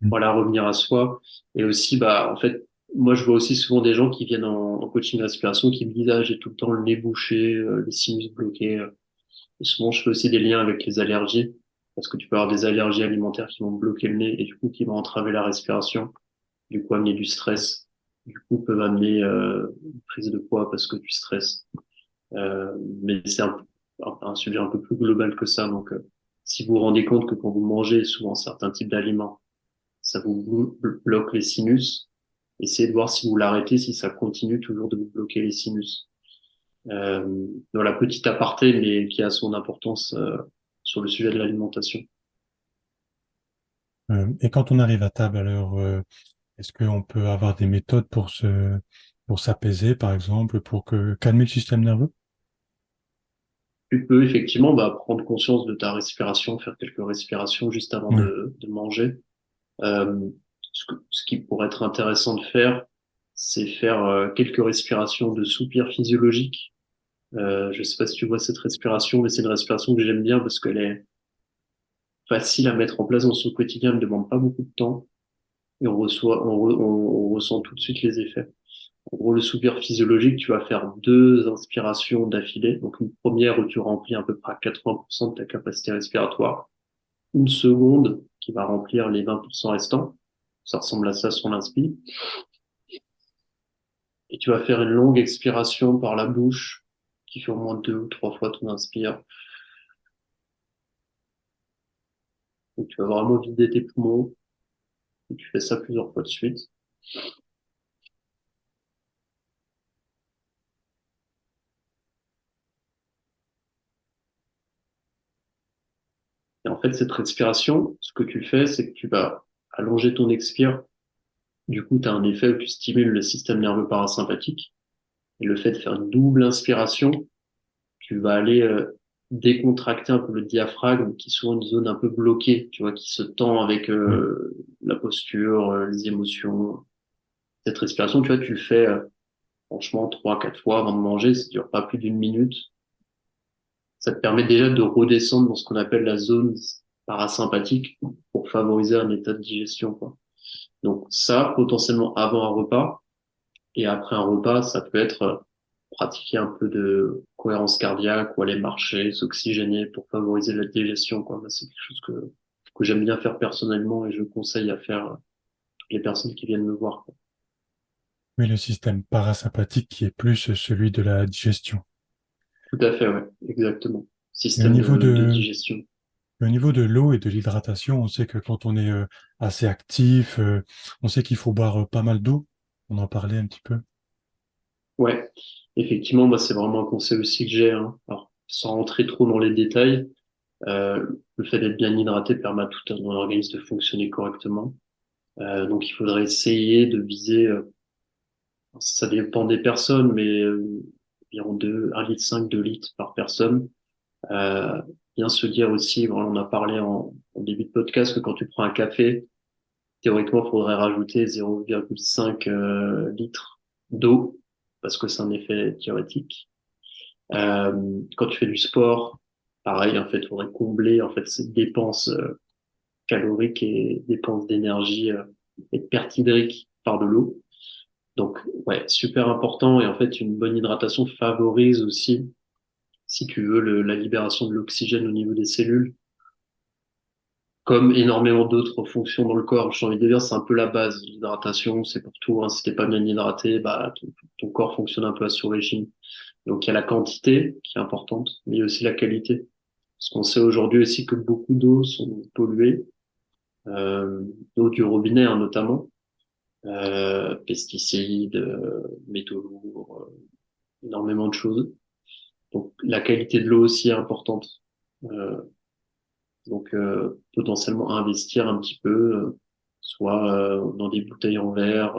voilà, revenir à soi. Et aussi, bah, en fait, moi, je vois aussi souvent des gens qui viennent en coaching respiration qui me disent, ah, j'ai tout le temps le nez bouché, les sinus bloqués. Et souvent, je fais aussi des liens avec les allergies, parce que tu peux avoir des allergies alimentaires qui vont bloquer le nez et du coup, qui vont entraver la respiration, du coup, amener du stress, du coup, peuvent amener une prise de poids parce que tu stresses. Mais c'est un sujet un peu plus global que ça. Donc, si vous vous rendez compte que quand vous mangez souvent certains types d'aliments, ça vous bloque les sinus. Essayez de voir si vous l'arrêtez, si ça continue toujours de vous bloquer les sinus. Dans la petite aparté, mais qui a son importance sur le sujet de l'alimentation. Et quand on arrive à table, alors, est-ce qu'on peut avoir des méthodes pour s'apaiser, par exemple, pour calmer le système nerveux? Tu peux effectivement prendre conscience de ta respiration, faire quelques respirations juste avant Oui, de manger. Euh, ce qui pourrait être intéressant de faire, c'est faire quelques respirations de soupir physiologique. Je sais pas si tu vois cette respiration, mais c'est une respiration que j'aime bien parce qu'elle est facile à mettre en place dans son quotidien, elle ne demande pas beaucoup de temps et on ressent tout de suite les effets. En gros, le soupir physiologique, tu vas faire deux inspirations d'affilée. Donc une première où tu remplis à peu près 80% de ta capacité respiratoire. Une seconde qui va remplir les 20% restants. Ça ressemble à ça sur l'inspire. Et tu vas faire une longue expiration par la bouche qui fait au moins 2 ou 3 fois ton inspire. Donc tu vas vraiment vider tes poumons et tu fais ça plusieurs fois de suite. fait, cette respiration, ce que tu fais, c'est que tu vas allonger ton expire. Du coup, tu as un effet où tu stimules le système nerveux parasympathique. Et le fait de faire une double inspiration, tu vas aller décontracter un peu le diaphragme, qui est souvent une zone un peu bloquée, tu vois, qui se tend avec Oui. la posture, les émotions. Cette respiration, tu vois, tu le fais franchement 3, 4 fois avant de manger, ça dure pas plus d'une minute. Ça te permet déjà de redescendre dans ce qu'on appelle la zone parasympathique pour favoriser un état de digestion, quoi. Donc ça, potentiellement avant un repas et après un repas, ça peut être pratiquer un peu de cohérence cardiaque ou aller marcher, s'oxygéner pour favoriser la digestion, quoi. Moi, c'est quelque chose que j'aime bien faire personnellement et je conseille à faire les personnes qui viennent me voir, quoi. Mais le système parasympathique qui est plus celui de la digestion. Tout à fait, ouais, exactement. Et au Système niveau de de, digestion. au niveau de l'eau et de l'hydratation, on sait que quand on est assez actif, on sait qu'il faut boire pas mal d'eau. On en parlait un petit peu. Ouais, effectivement, moi, c'est vraiment un conseil aussi que j'ai, hein. Alors, sans rentrer trop dans les détails, le fait d'être bien hydraté permet à tout un organisme de fonctionner correctement. Donc, il faudrait essayer de viser, ça dépend des personnes, mais environ 1,5 litre, 2 litres par personne. Euh, Bien se dire aussi, voilà, on a parlé en début de podcast que quand tu prends un café, théoriquement, il faudrait rajouter 0,5 litres d'eau parce que c'est un effet diurétique. Quand tu fais du sport, pareil, en fait, il faudrait combler en fait cette dépense calorique et dépense d'énergie et de perte hydrique par de l'eau. Donc, ouais, super important. Et en fait, une bonne hydratation favorise aussi, si tu veux, la libération de l'oxygène au niveau des cellules, comme énormément d'autres fonctions dans le corps. J'ai envie de dire, c'est un peu la base. L'hydratation, c'est pour tout, hein. Si t'es pas bien hydraté, bah, ton corps fonctionne un peu à sous-régime. Donc, il y a la quantité qui est importante, mais il y a aussi la qualité. Parce qu'on sait aujourd'hui aussi que beaucoup d'eau sont polluées, euh, d'eau du robinet, hein, notamment, pesticides, métaux lourds, énormément de choses. Donc la qualité de l'eau aussi est importante. Euh, donc potentiellement investir un petit peu, soit dans des bouteilles en verre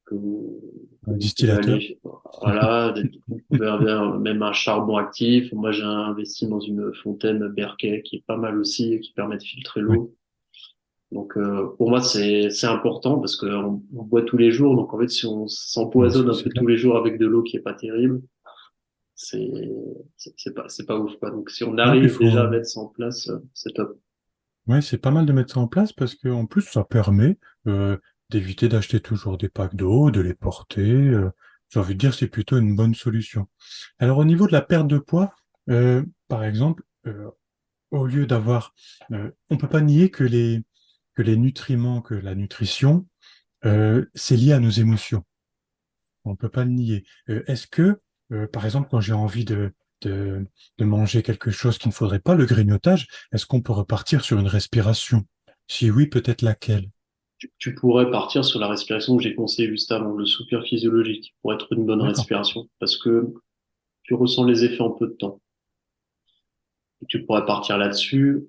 que Un vous pouvez distillateur. aller, voilà, vous pouvez avoir même un charbon actif. Moi j'ai investi dans une fontaine Berquet qui est pas mal aussi et qui permet de filtrer Oui, l'eau. Donc pour moi c'est important parce que on boit tous les jours. Donc en fait si on bien s'empoisonne sûr, un c'est peu clair. tous les jours avec de l'eau qui est pas terrible, c'est c'est pas ouf, quoi. Donc si on Non, puis il arrive déjà à faut, mettre ça en place, c'est top. ouais, c'est pas mal de mettre ça en place parce que en plus, ça permet d'éviter d'acheter toujours des packs d'eau, de les porter. J'ai envie de dire, c'est plutôt une bonne solution. Alors, au niveau de la perte de poids, par exemple, au lieu d'avoir, on peut pas nier que les nutriments, que la nutrition, c'est lié à nos émotions. On peut pas le nier. Est-ce que, par exemple, quand j'ai envie de, de manger quelque chose qu'il ne faudrait pas, le grignotage, est-ce qu'on peut repartir sur une respiration? Si oui, peut-être laquelle? Tu pourrais partir sur la respiration que j'ai conseillé juste avant, le soupir physiologique, pour être une bonne D'accord. respiration, parce que tu ressens les effets en peu de temps. Et tu pourrais partir là-dessus,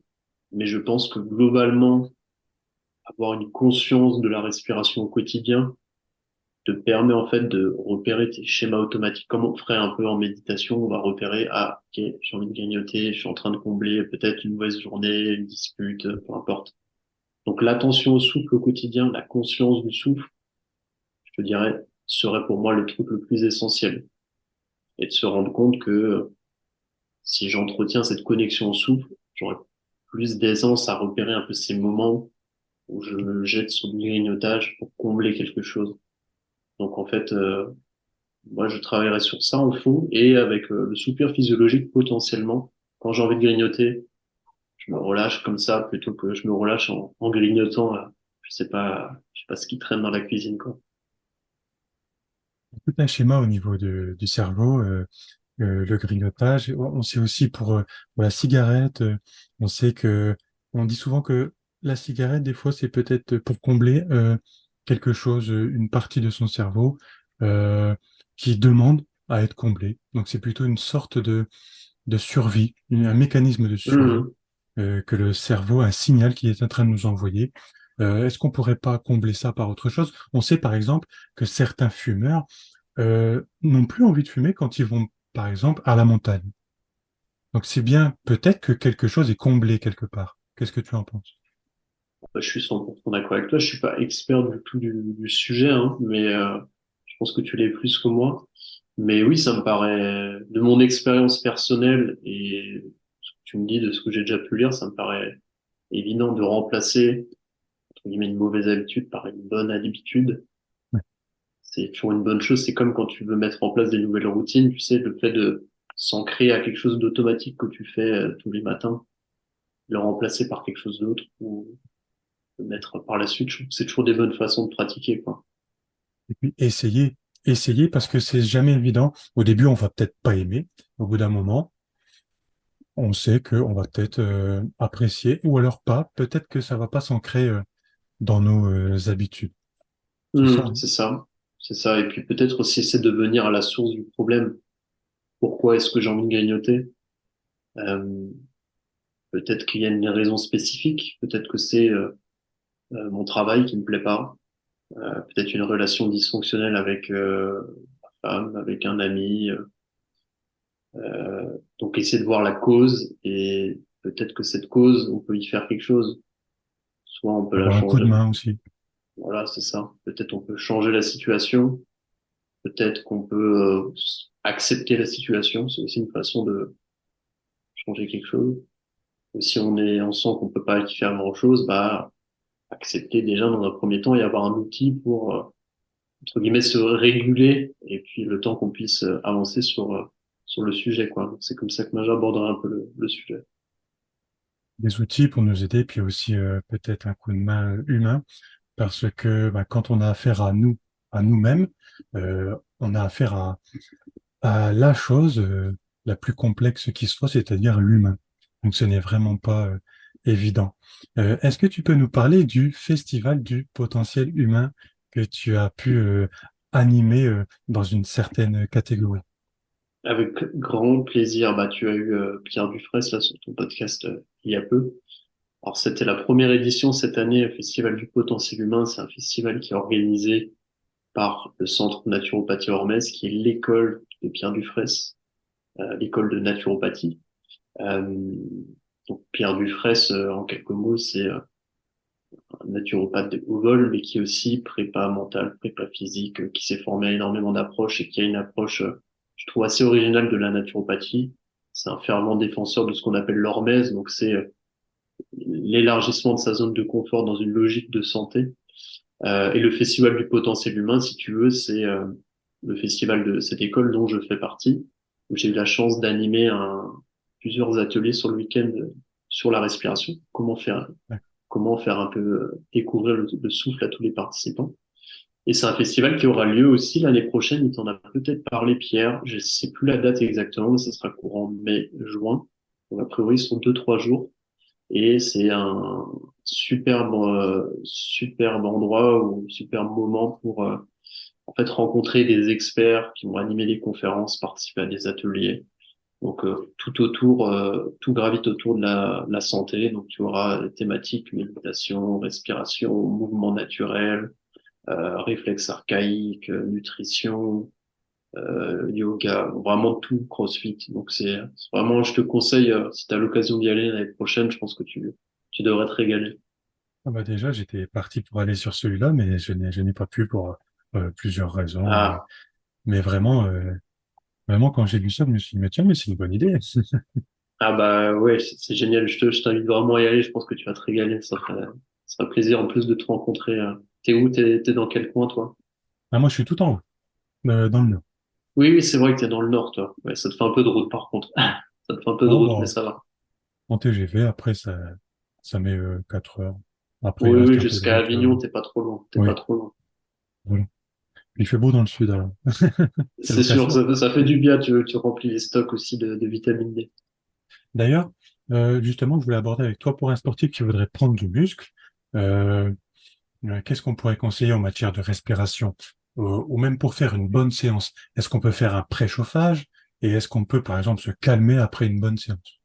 mais je pense que globalement, avoir une conscience de la respiration au quotidien te permet en fait de repérer tes schémas automatiques, comme on ferait un peu en méditation. On va repérer, ah, ok, j'ai envie de grignoter, je suis en train de combler peut-être une mauvaise journée, une dispute, peu importe. Donc l'attention au souffle au quotidien, la conscience du souffle, je te dirais, serait pour moi le truc le plus essentiel. Et de se rendre compte que si j'entretiens cette connexion au souffle, j'aurai plus d'aisance à repérer un peu ces moments où je me jette sur le grignotage pour combler quelque chose. Donc en fait, moi je travaillerai sur ça en fond et avec le soupir physiologique potentiellement. Quand j'ai envie de grignoter, je me relâche comme ça plutôt que je me relâche en grignotant. Je sais pas ce qui traîne dans la cuisine, quoi. Tout un schéma au niveau du cerveau, le grignotage. On sait aussi pour la cigarette, on sait que, on dit souvent que la cigarette, des fois, c'est peut-être pour combler quelque chose, une partie de son cerveau euh, qui demande à être comblée. Donc, c'est plutôt une sorte de survie, un mécanisme de survie. que le cerveau, un signal qu'il est en train de nous envoyer. Est-ce qu'on pourrait pas combler ça par autre chose? On sait par exemple que certains fumeurs n'ont plus envie de fumer quand ils vont, par exemple, à la montagne. Donc c'est bien, peut-être que quelque chose est comblé quelque part. Qu'est-ce que tu en penses? Je suis 100% d'accord avec toi. Je suis pas expert du tout du sujet, hein, mais je pense que tu l'es plus que moi. Mais oui, ça me paraît, de mon expérience personnelle et ce que tu me dis de ce que j'ai déjà pu lire, ça me paraît évident de remplacer, entre guillemets, une mauvaise habitude par une bonne habitude. Ouais. C'est toujours une bonne chose. C'est comme quand tu veux mettre en place des nouvelles routines, tu sais, le fait de s'ancrer à quelque chose d'automatique que tu fais tous les matins, le remplacer par quelque chose d'autre ou le mettre par la suite, je trouve que c'est toujours des bonnes façons de pratiquer, quoi. Et puis essayer parce que c'est jamais évident. Au début, on va peut-être pas aimer. Au bout d'un moment, on sait qu'on va peut-être apprécier ou alors pas. Peut-être que ça va pas s'ancrer dans nos habitudes. C'est ça, hein. C'est ça. C'est ça. Et puis peut-être aussi essayer de venir à la source du problème. Pourquoi est-ce que j'ai envie de grignoter? Euh, Peut-être qu'il y a une raison spécifique. Peut-être que c'est mon travail qui me plaît pas. Peut-être une relation dysfonctionnelle avec ma femme, avec un ami. Donc essayer de voir la cause et peut-être que cette cause, on peut y faire quelque chose. Soit on peut la Avoir un coup de changer. main aussi. Voilà, c'est ça. Peut-être on peut changer la situation. Peut-être qu'on peut accepter la situation. C'est aussi une façon de changer quelque chose. Ou si on sent qu'on peut pas y faire grand-chose, bah accepter déjà dans un premier temps et avoir un outil pour entre guillemets se réguler et puis le temps qu'on puisse avancer sur le sujet, quoi. Donc, c'est comme ça que moi j'aborderai un peu le sujet. Des outils pour nous aider, puis aussi peut-être un coup de main humain, parce que bah, quand on a affaire à nous, à nous-mêmes, on a affaire à la chose la plus complexe qui soit, c'est-à-dire l'humain. Donc ce n'est vraiment pas évident. Est-ce que tu peux nous parler du Festival du potentiel humain que tu as pu animer dans une certaine catégorie? Avec grand plaisir. Bah, tu as eu Pierre Dufresne là sur ton podcast il y a peu. Alors c'était la première édition cette année, le Festival du potentiel humain. C'est un festival qui est organisé par le Centre Naturopathie Hormez, qui est l'école de Pierre Dufresne, l'école de naturopathie. Euh, donc Pierre Dufresne, en quelques mots, c'est un naturopathe de haut vol, mais qui est aussi prépa mental, prépa physique, qui s'est formé à énormément d'approches et qui a une approche, je trouve, assez originale de la naturopathie. C'est un fervent défenseur de ce qu'on appelle l'hormèse, donc c'est l'élargissement de sa zone de confort dans une logique de santé. Et le Festival du potentiel humain, si tu veux, c'est le festival de cette école dont je fais partie, où j'ai eu la chance d'animer plusieurs ateliers sur le week-end sur la respiration, comment faire un peu découvrir le souffle à tous les participants. Et c'est un festival qui aura lieu aussi l'année prochaine. Il t'en a peut-être parlé, Pierre. Je sais plus la date exactement, mais ça sera courant mai, juin. Donc, a priori, ce sont 2, 3 jours. Et c'est un superbe endroit ou superbe moment pour en fait rencontrer des experts qui vont animer des conférences, participer à des ateliers. Donc tout gravite autour de la santé. Donc tu auras des thématiques méditation, respiration, mouvement naturel, réflexe archaïque, nutrition, yoga, vraiment tout CrossFit. Donc c'est vraiment, je te conseille, si tu as l'occasion d'y aller l'année prochaine, je pense que tu devrais te régaler. Ah bah déjà, j'étais parti pour aller sur celui-là, mais je n'ai pas pu pour plusieurs raisons. Ah, Mais vraiment, vraiment, quand j'ai vu ça, je me suis dit, mais tiens, mais c'est une bonne idée. ah bah ouais, c'est génial. Je t'invite vraiment à y aller. Je pense que tu vas te régaler. Ça fera plaisir en plus de te rencontrer. T'es où? T'es dans quel coin, toi? Ah, moi, je suis tout en haut, dans le nord. Oui, oui, c'est vrai que t'es dans le nord, toi. Ouais, ça te fait un peu de route, par contre. Ça te fait un peu de Oh, route, mais bah, ça va. en TGV, après, ça met 4 heures. Après, il Oui, reste oui, un peu de jusqu'à route. Avignon, t'es pas trop loin. T'es pas Oui, trop loin. voilà. Il fait beau dans le sud, alors. C'est C'est sûr, l'occasion. ça fait du bien. Tu remplis les stocks aussi de vitamine D. D'ailleurs, justement, je voulais aborder avec toi pour un sportif qui voudrait prendre du muscle. euh, Qu'est-ce qu'on pourrait conseiller en matière de respiration ou même pour faire une bonne séance? Est-ce qu'on peut faire un préchauffage et est-ce qu'on peut, par exemple, se calmer après une bonne séance?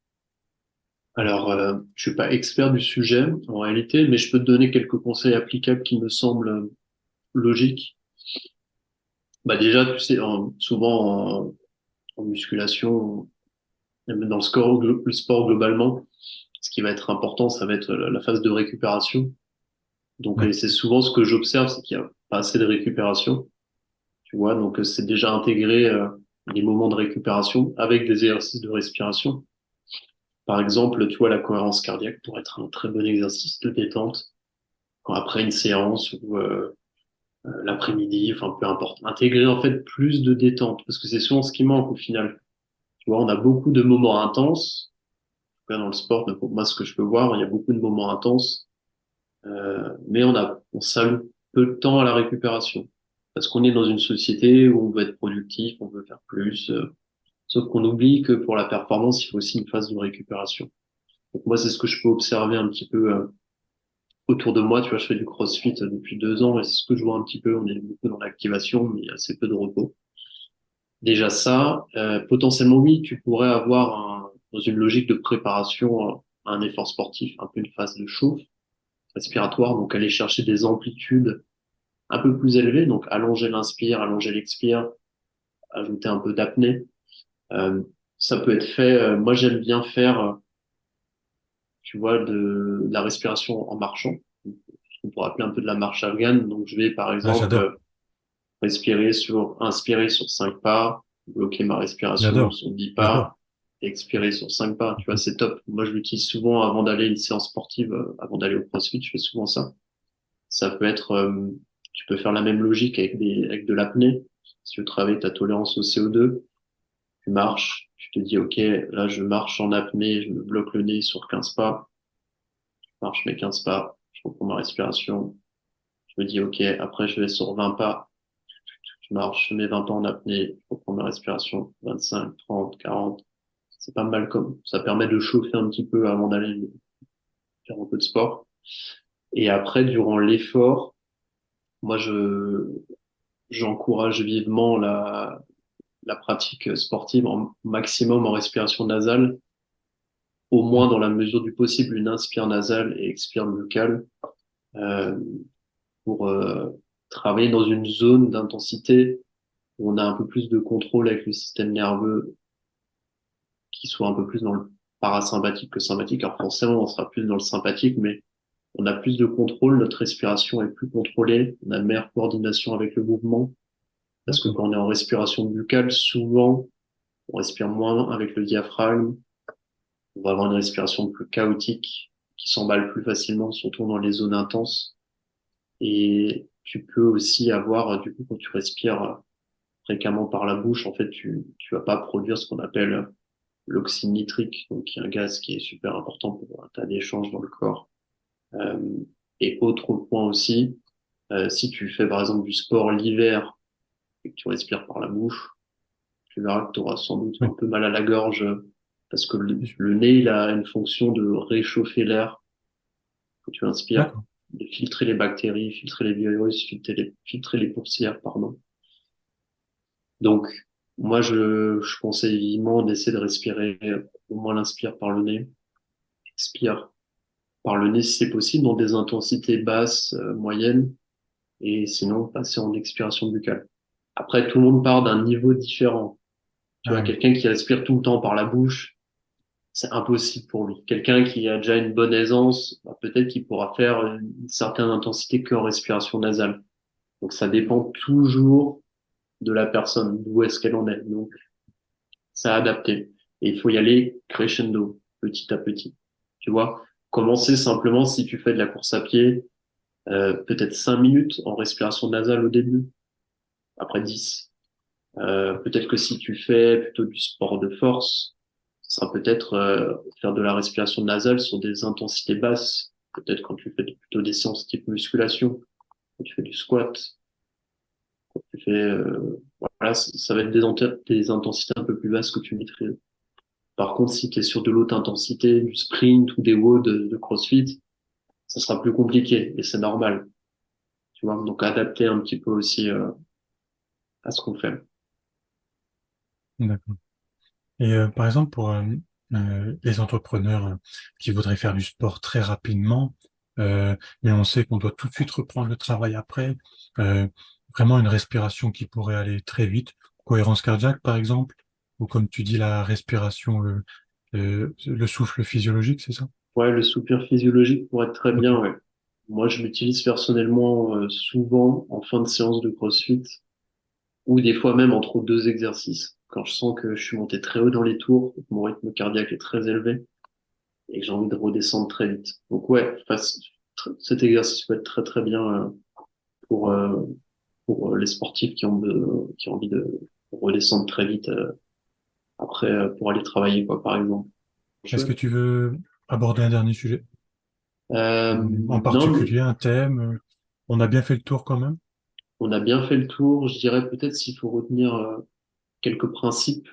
Alors, je suis pas expert du sujet en réalité, mais je peux te donner quelques conseils applicables qui me semblent logiques. Bah déjà, tu sais, souvent en musculation, même dans le sport globalement, ce qui va être important, ça va être la phase de récupération. Donc, Ouais. c'est souvent ce que j'observe, c'est qu'il y a pas assez de récupération. Tu vois, donc c'est déjà intégré des moments de récupération avec des exercices de respiration. Par exemple, tu vois, la cohérence cardiaque pourrait être un très bon exercice de détente après une séance ou l'après-midi, enfin peu importe. Intégrer en fait plus de détente parce que c'est souvent ce qui manque au final. Tu vois, on a beaucoup de moments intenses. En tout cas, dans le sport, mais pour moi, ce que je peux voir, il y a beaucoup de moments intenses, mais on s'alloue peu de temps à la récupération parce qu'on est dans une société où on veut être productif, on veut faire plus. Sauf qu'on oublie que pour la performance, il faut aussi une phase de récupération. Donc moi, c'est ce que je peux observer un petit peu autour de moi. Tu vois, je fais du CrossFit depuis 2 ans et c'est ce que je vois un petit peu. On est beaucoup dans l'activation, mais il y a assez peu de repos. Déjà ça, potentiellement oui, tu pourrais avoir dans une logique de préparation à un effort sportif, un peu une phase de chauffe respiratoire, donc aller chercher des amplitudes un peu plus élevées, donc allonger l'inspire, allonger l'expire, ajouter un peu d'apnée. Euh, Ça peut être fait. Moi, j'aime bien faire tu vois, de la respiration en marchant, ce qu'on pourrait appeler un peu de la marche afghane. Donc, je vais, par Ah, exemple, j'adore, inspirer sur 5 pas, bloquer ma respiration j'adore, sur 10 pas, j'adore. et expirer sur 5 pas. Tu vois, c'est top. Moi, je l'utilise souvent avant d'aller à une séance sportive, avant d'aller au CrossFit, je fais souvent ça. Ça peut être, tu peux faire la même logique avec de l'apnée. Si tu veux travailler ta tolérance au CO2, tu marches, tu te dis, OK, là, je marche en apnée, je me bloque le nez sur 15 pas. Je mes 15 pas, je reprends ma respiration, je me dis OK, après je vais sur 20 pas, je marche, je mets 20 pas en apnée, je reprends ma respiration, 25, 30, 40. C'est pas mal comme ça permet de chauffer un petit peu avant d'aller faire un peu de sport. Et après, durant l'effort, moi j'encourage vivement la pratique sportive en maximum en respiration nasale, au moins dans la mesure du possible une inspire nasale et expire buccale. Euh, pour travailler dans une zone d'intensité où on a un peu plus de contrôle avec le système nerveux qui soit un peu plus dans le parasympathique que sympathique. Alors forcément, on sera plus dans le sympathique, mais on a plus de contrôle, notre respiration est plus contrôlée, on a une meilleure coordination avec le mouvement, parce que D'accord. quand on est en respiration buccale, souvent, on respire moins avec le diaphragme, on va avoir une respiration plus chaotique, qui s'emballe plus facilement, surtout dans les zones intenses. Et tu peux aussi avoir, du coup, quand tu respires fréquemment par la bouche, en fait, tu vas pas produire ce qu'on appelle l'oxyde nitrique, donc qui est un gaz qui est super important pour un tas d'échanges dans le corps. Euh, et autre point aussi, si tu fais par exemple du sport l'hiver et que tu respires par la bouche, tu verras que tu auras sans doute Oui, un peu mal à la gorge parce que le nez, il a une fonction de réchauffer l'air que tu inspires, d'accord. de filtrer les bactéries, filtrer les virus, filtrer les poussières, pardon. Donc, moi, je conseille vivement d'essayer de respirer au moins l'inspire par le nez, expire par le nez si c'est possible, dans des intensités basses, moyennes, et sinon passer en expiration buccale. Après, tout le monde part d'un niveau différent. Tu vois, Ah oui, quelqu'un qui respire tout le temps par la bouche, c'est impossible pour lui. Quelqu'un qui a déjà une bonne aisance, bah, peut-être qu'il pourra faire une certaine intensité qu'en respiration nasale. Donc, ça dépend toujours de la personne, d'où est-ce qu'elle en est. Donc, c'est adapté. Et il faut y aller crescendo, petit à petit. Tu vois, commencer simplement si tu fais de la course à pied, peut-être 5 minutes en respiration nasale au début, après 10. Peut-être que si tu fais plutôt du sport de force, ça sera peut-être faire de la respiration nasale sur des intensités basses. Peut-être quand tu fais plutôt des séances type musculation, quand tu fais du squat, quand tu fais, voilà, ça va être des intensités un peu plus basses que tu maîtrises. Par contre, si tu es sur de l'haute intensité, du sprint ou des WOD de CrossFit, ça sera plus compliqué et c'est normal. Tu vois, donc adapter un petit peu aussi à ce qu'on fait. d'accord. Et par exemple, les entrepreneurs qui voudraient faire du sport très rapidement, mais on sait qu'on doit tout de suite reprendre le travail après. Euh, Vraiment une respiration qui pourrait aller très vite, cohérence cardiaque par exemple, ou comme tu dis la respiration, le souffle physiologique, c'est ça? Ouais, le soupir physiologique pourrait être très Ok. bien, ouais. Moi, je l'utilise personnellement souvent en fin de séance de CrossFit ou des fois même entre deux exercices. Quand je sens que je suis monté très haut dans les tours, que mon rythme cardiaque est très élevé et que j'ai envie de redescendre très vite. Donc ouais, cet exercice peut être très très bien pour euh, pour les sportifs qui ont envie de redescendre très vite après pour aller travailler quoi par exemple. Est-ce que Chouette. tu veux aborder un dernier sujet? En Non, particulier un thème? On a bien fait le tour quand même? on a bien fait le tour. Je dirais peut-être s'il faut retenir quelques principes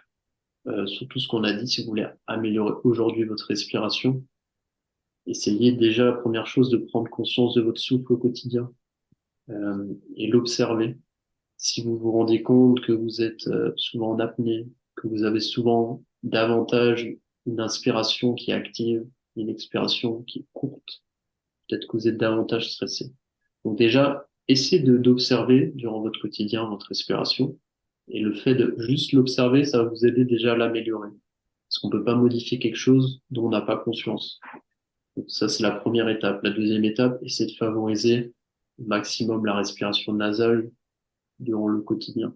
sur tout ce qu'on a dit. Si vous voulez améliorer aujourd'hui votre respiration, essayez déjà, première chose, de prendre conscience de votre souffle au quotidien et l'observer. Si vous vous rendez compte que vous êtes souvent en apnée, que vous avez souvent davantage une inspiration qui est active, une expiration qui est courte, peut-être que vous êtes davantage stressé. Donc déjà, essayez d'observer durant votre quotidien votre respiration. Et le fait de juste l'observer, ça va vous aider déjà à l'améliorer. Parce qu'on peut pas modifier quelque chose dont on n'a pas conscience. Donc ça, c'est la première étape. La deuxième étape, essayez de favoriser au maximum la respiration nasale durant le quotidien.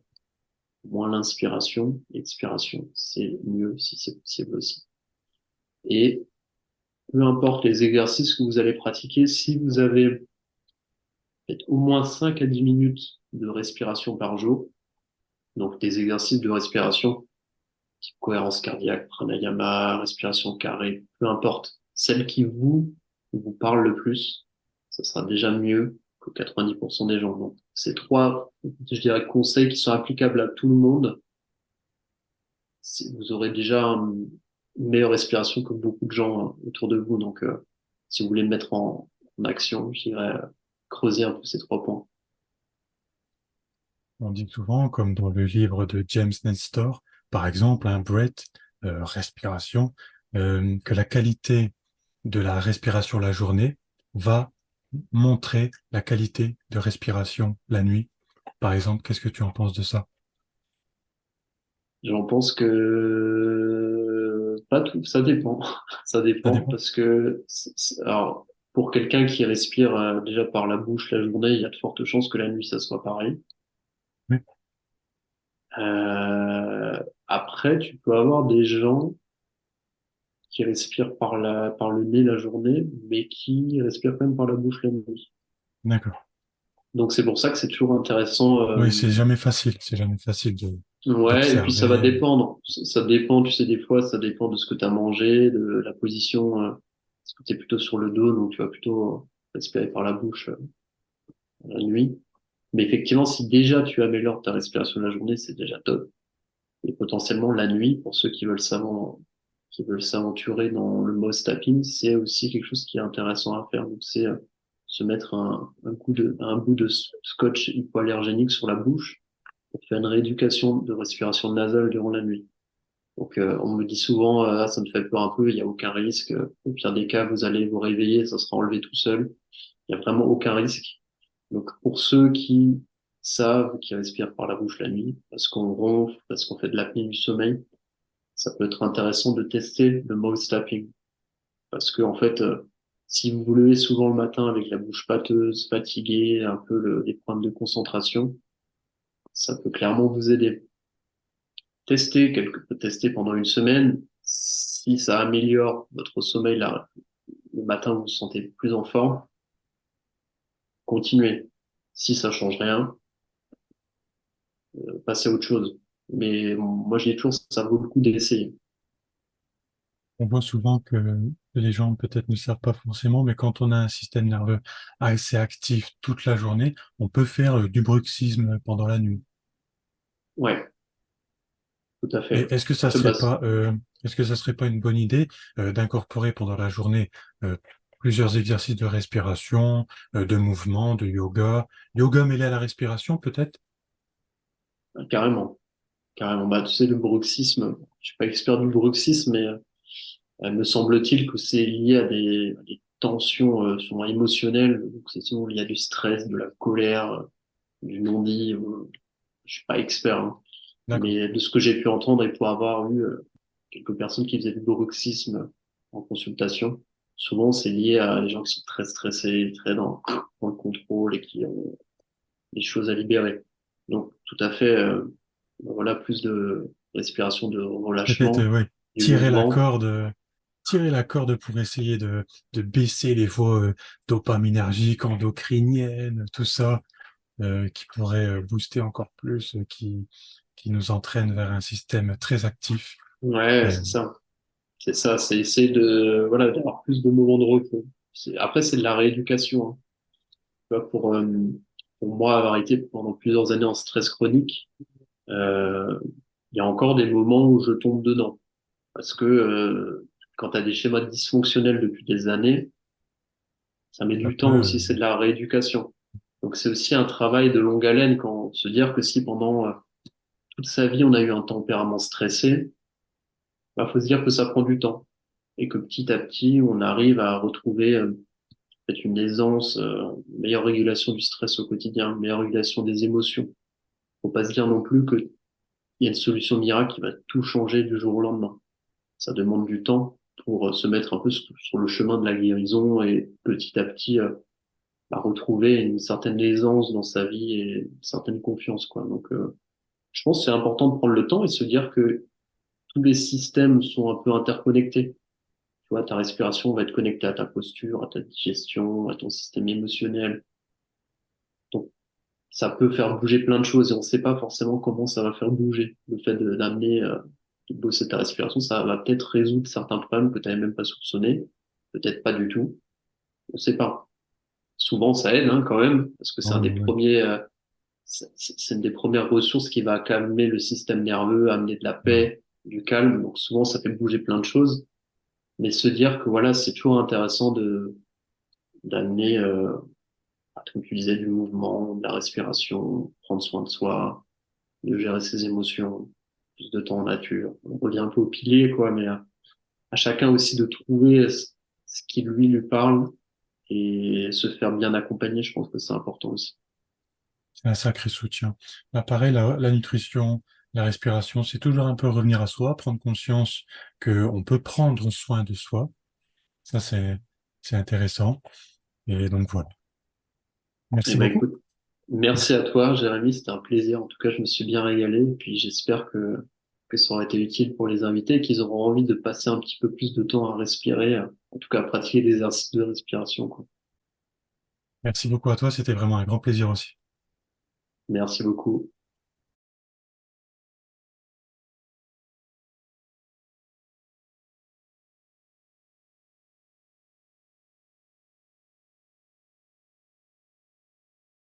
Moins l'inspiration, l'expiration, c'est mieux si c'est possible aussi. Et peu importe les exercices que vous allez pratiquer, si vous avez peut-être au moins 5 à 10 minutes de respiration par jour, donc des exercices de respiration, type cohérence cardiaque, pranayama, respiration carrée, peu importe, celle qui vous parle le plus, ça sera déjà mieux que 90% des gens. Donc, ces trois, je dirais, conseils qui sont applicables à tout le monde, vous aurez déjà une meilleure respiration que beaucoup de gens autour de vous. Donc, si vous voulez le mettre en action, je dirais creuser un peu ces trois points. On dit souvent, comme dans le livre de James Nestor, par exemple, un breath, respiration, que la qualité de la respiration la journée va montrer la qualité de respiration la nuit. Par exemple, qu'est-ce que tu en penses de ça? J'en pense que pas tout, ça dépend. Ça Ça dépend dépend. parce que alors pour quelqu'un qui respire déjà par la bouche la journée, il y a de fortes chances que la nuit ça soit pareil. Oui, Après, tu peux avoir des gens qui respirent par le nez la journée, mais qui respirent quand même par la bouche la nuit. d'accord. Donc c'est pour ça que c'est toujours intéressant. Oui, c'est jamais facile. C'est jamais facile de Ouais, et puis ça va d'observer. dépendre. Ça dépend, tu sais, des fois, ça dépend de ce que tu as mangé, de la position. Parce que tu es plutôt sur le dos, donc tu vas plutôt respirer par la bouche la nuit. Mais effectivement, si déjà tu améliores ta respiration la journée, c'est déjà top. Et potentiellement la nuit, pour ceux qui veulent s'aventurer dans le mouse tapping, c'est aussi quelque chose qui est intéressant à faire. Donc c'est se mettre un bout de scotch hypoallergénique sur la bouche pour faire une rééducation de respiration nasale durant la nuit. Donc, on me dit souvent, ah, ça me fait peur un peu, il n'y a aucun risque. Au pire des cas, vous allez vous réveiller, ça sera enlevé tout seul. Il n'y a vraiment aucun risque. Donc, pour ceux qui savent, qui respirent par la bouche la nuit, parce qu'on ronfle, parce qu'on fait de l'apnée du sommeil, ça peut être intéressant de tester le mouth tapping. Parce que, en fait, si vous vous levez souvent le matin avec la bouche pâteuse, fatiguée, un peu des problèmes de concentration, ça peut clairement vous aider. Tester pendant une semaine. Si ça améliore votre sommeil là, le matin, vous vous sentez plus en forme, continuez. Si ça change rien, passez à autre chose. Mais moi, je dis toujours, ça vaut le coup d'essayer. On voit souvent que les gens peut-être ne le savent pas forcément, mais quand on a un système nerveux assez actif toute la journée, on peut faire du bruxisme pendant la nuit. Ouais, tout à Et fait. C'est basse. est-ce que ça serait pas une bonne idée d'incorporer pendant la journée euh, plusieurs exercices de respiration, de mouvement, de yoga mêlé à la respiration peut-être? Carrément. Carrément. Bah, tu sais, le bruxisme, je suis pas expert du bruxisme, mais Me semble-t-il que c'est lié à des tensions souvent émotionnelles. Donc c'est souvent il y a du stress, de la colère, du non-dit. Je suis pas expert, hein. D'accord. Mais de ce que j'ai pu entendre et pour avoir eu quelques personnes qui faisaient du bruxisme en consultation, souvent c'est lié à des gens qui sont très stressés, très dans le contrôle et qui ont des choses à libérer. Donc tout à fait, voilà, plus de respiration, de Peut-être, relâchement, ouais, du tirer la mouvement. corde, tirer la corde pour essayer de baisser les voies dopaminergiques, endocriniennes, tout ça, qui pourrait booster encore plus, qui nous entraîne vers un système très actif. Ouais, Et, c'est ça. C'est ça, c'est essayer de, voilà, d'avoir plus de moments de repos. Après, c'est de la rééducation, hein. Tu vois, pour moi, avoir été pendant plusieurs années en stress chronique, euh, il y a encore des moments où je tombe dedans. Parce que quand tu as des schémas dysfonctionnels depuis des années, ça met ça du temps peut, aussi, c'est de la rééducation. Donc c'est aussi un travail de longue haleine quand se dire que si pendant toute sa vie on a eu un tempérament stressé, bah, faut se dire que ça prend du temps et que petit à petit on arrive à retrouver peut-être une aisance, une meilleure régulation du stress au quotidien, une meilleure régulation des émotions. Faut pas se dire non plus qu'il y a une solution miracle qui va tout changer du jour au lendemain. Ça demande du temps pour se mettre un peu sur le chemin de la guérison et petit à petit à retrouver une certaine aisance dans sa vie et une certaine confiance, quoi. Donc, je pense que c'est important de prendre le temps et se dire que tous les systèmes sont un peu interconnectés. Tu vois, ta respiration va être connectée à ta posture, à ta digestion, à ton système émotionnel. Donc, ça peut faire bouger plein de choses et on ne sait pas forcément comment ça va faire bouger. Le fait d'amener, de bosser ta respiration, ça va peut-être résoudre certains problèmes que tu n'avais même pas soupçonnés, peut-être pas du tout. On ne sait pas. Souvent, ça aide hein, quand même, parce que c'est un des bon, ouais. premiers, c'est une des premières ressources qui va calmer le système nerveux, amener de la Mm. paix, du calme. Donc souvent, ça fait bouger plein de choses. Mais se dire que voilà, c'est toujours intéressant de d'amener, comme tu disais, du mouvement, de la respiration, prendre soin de soi, de gérer ses émotions, plus de temps en nature. On revient un peu au pilier, quoi, mais à chacun aussi de trouver ce qui lui parle et se faire bien accompagner. Je pense que c'est important aussi. C'est un sacré soutien. Bah, pareil, la nutrition, la respiration, c'est toujours un peu revenir à soi, prendre conscience qu'on peut prendre soin de soi. Ça, c'est intéressant. Et donc voilà. Eh Merci ben, beaucoup. écoute, merci à toi, Jérémy. C'était un plaisir. En tout cas, je me suis bien régalé. Et puis, j'espère que ça aura été utile pour les invités et qu'ils auront envie de passer un petit peu plus de temps à respirer, en tout cas, à pratiquer des exercices de respiration, quoi. Merci beaucoup à toi. C'était vraiment un grand plaisir aussi. Merci beaucoup.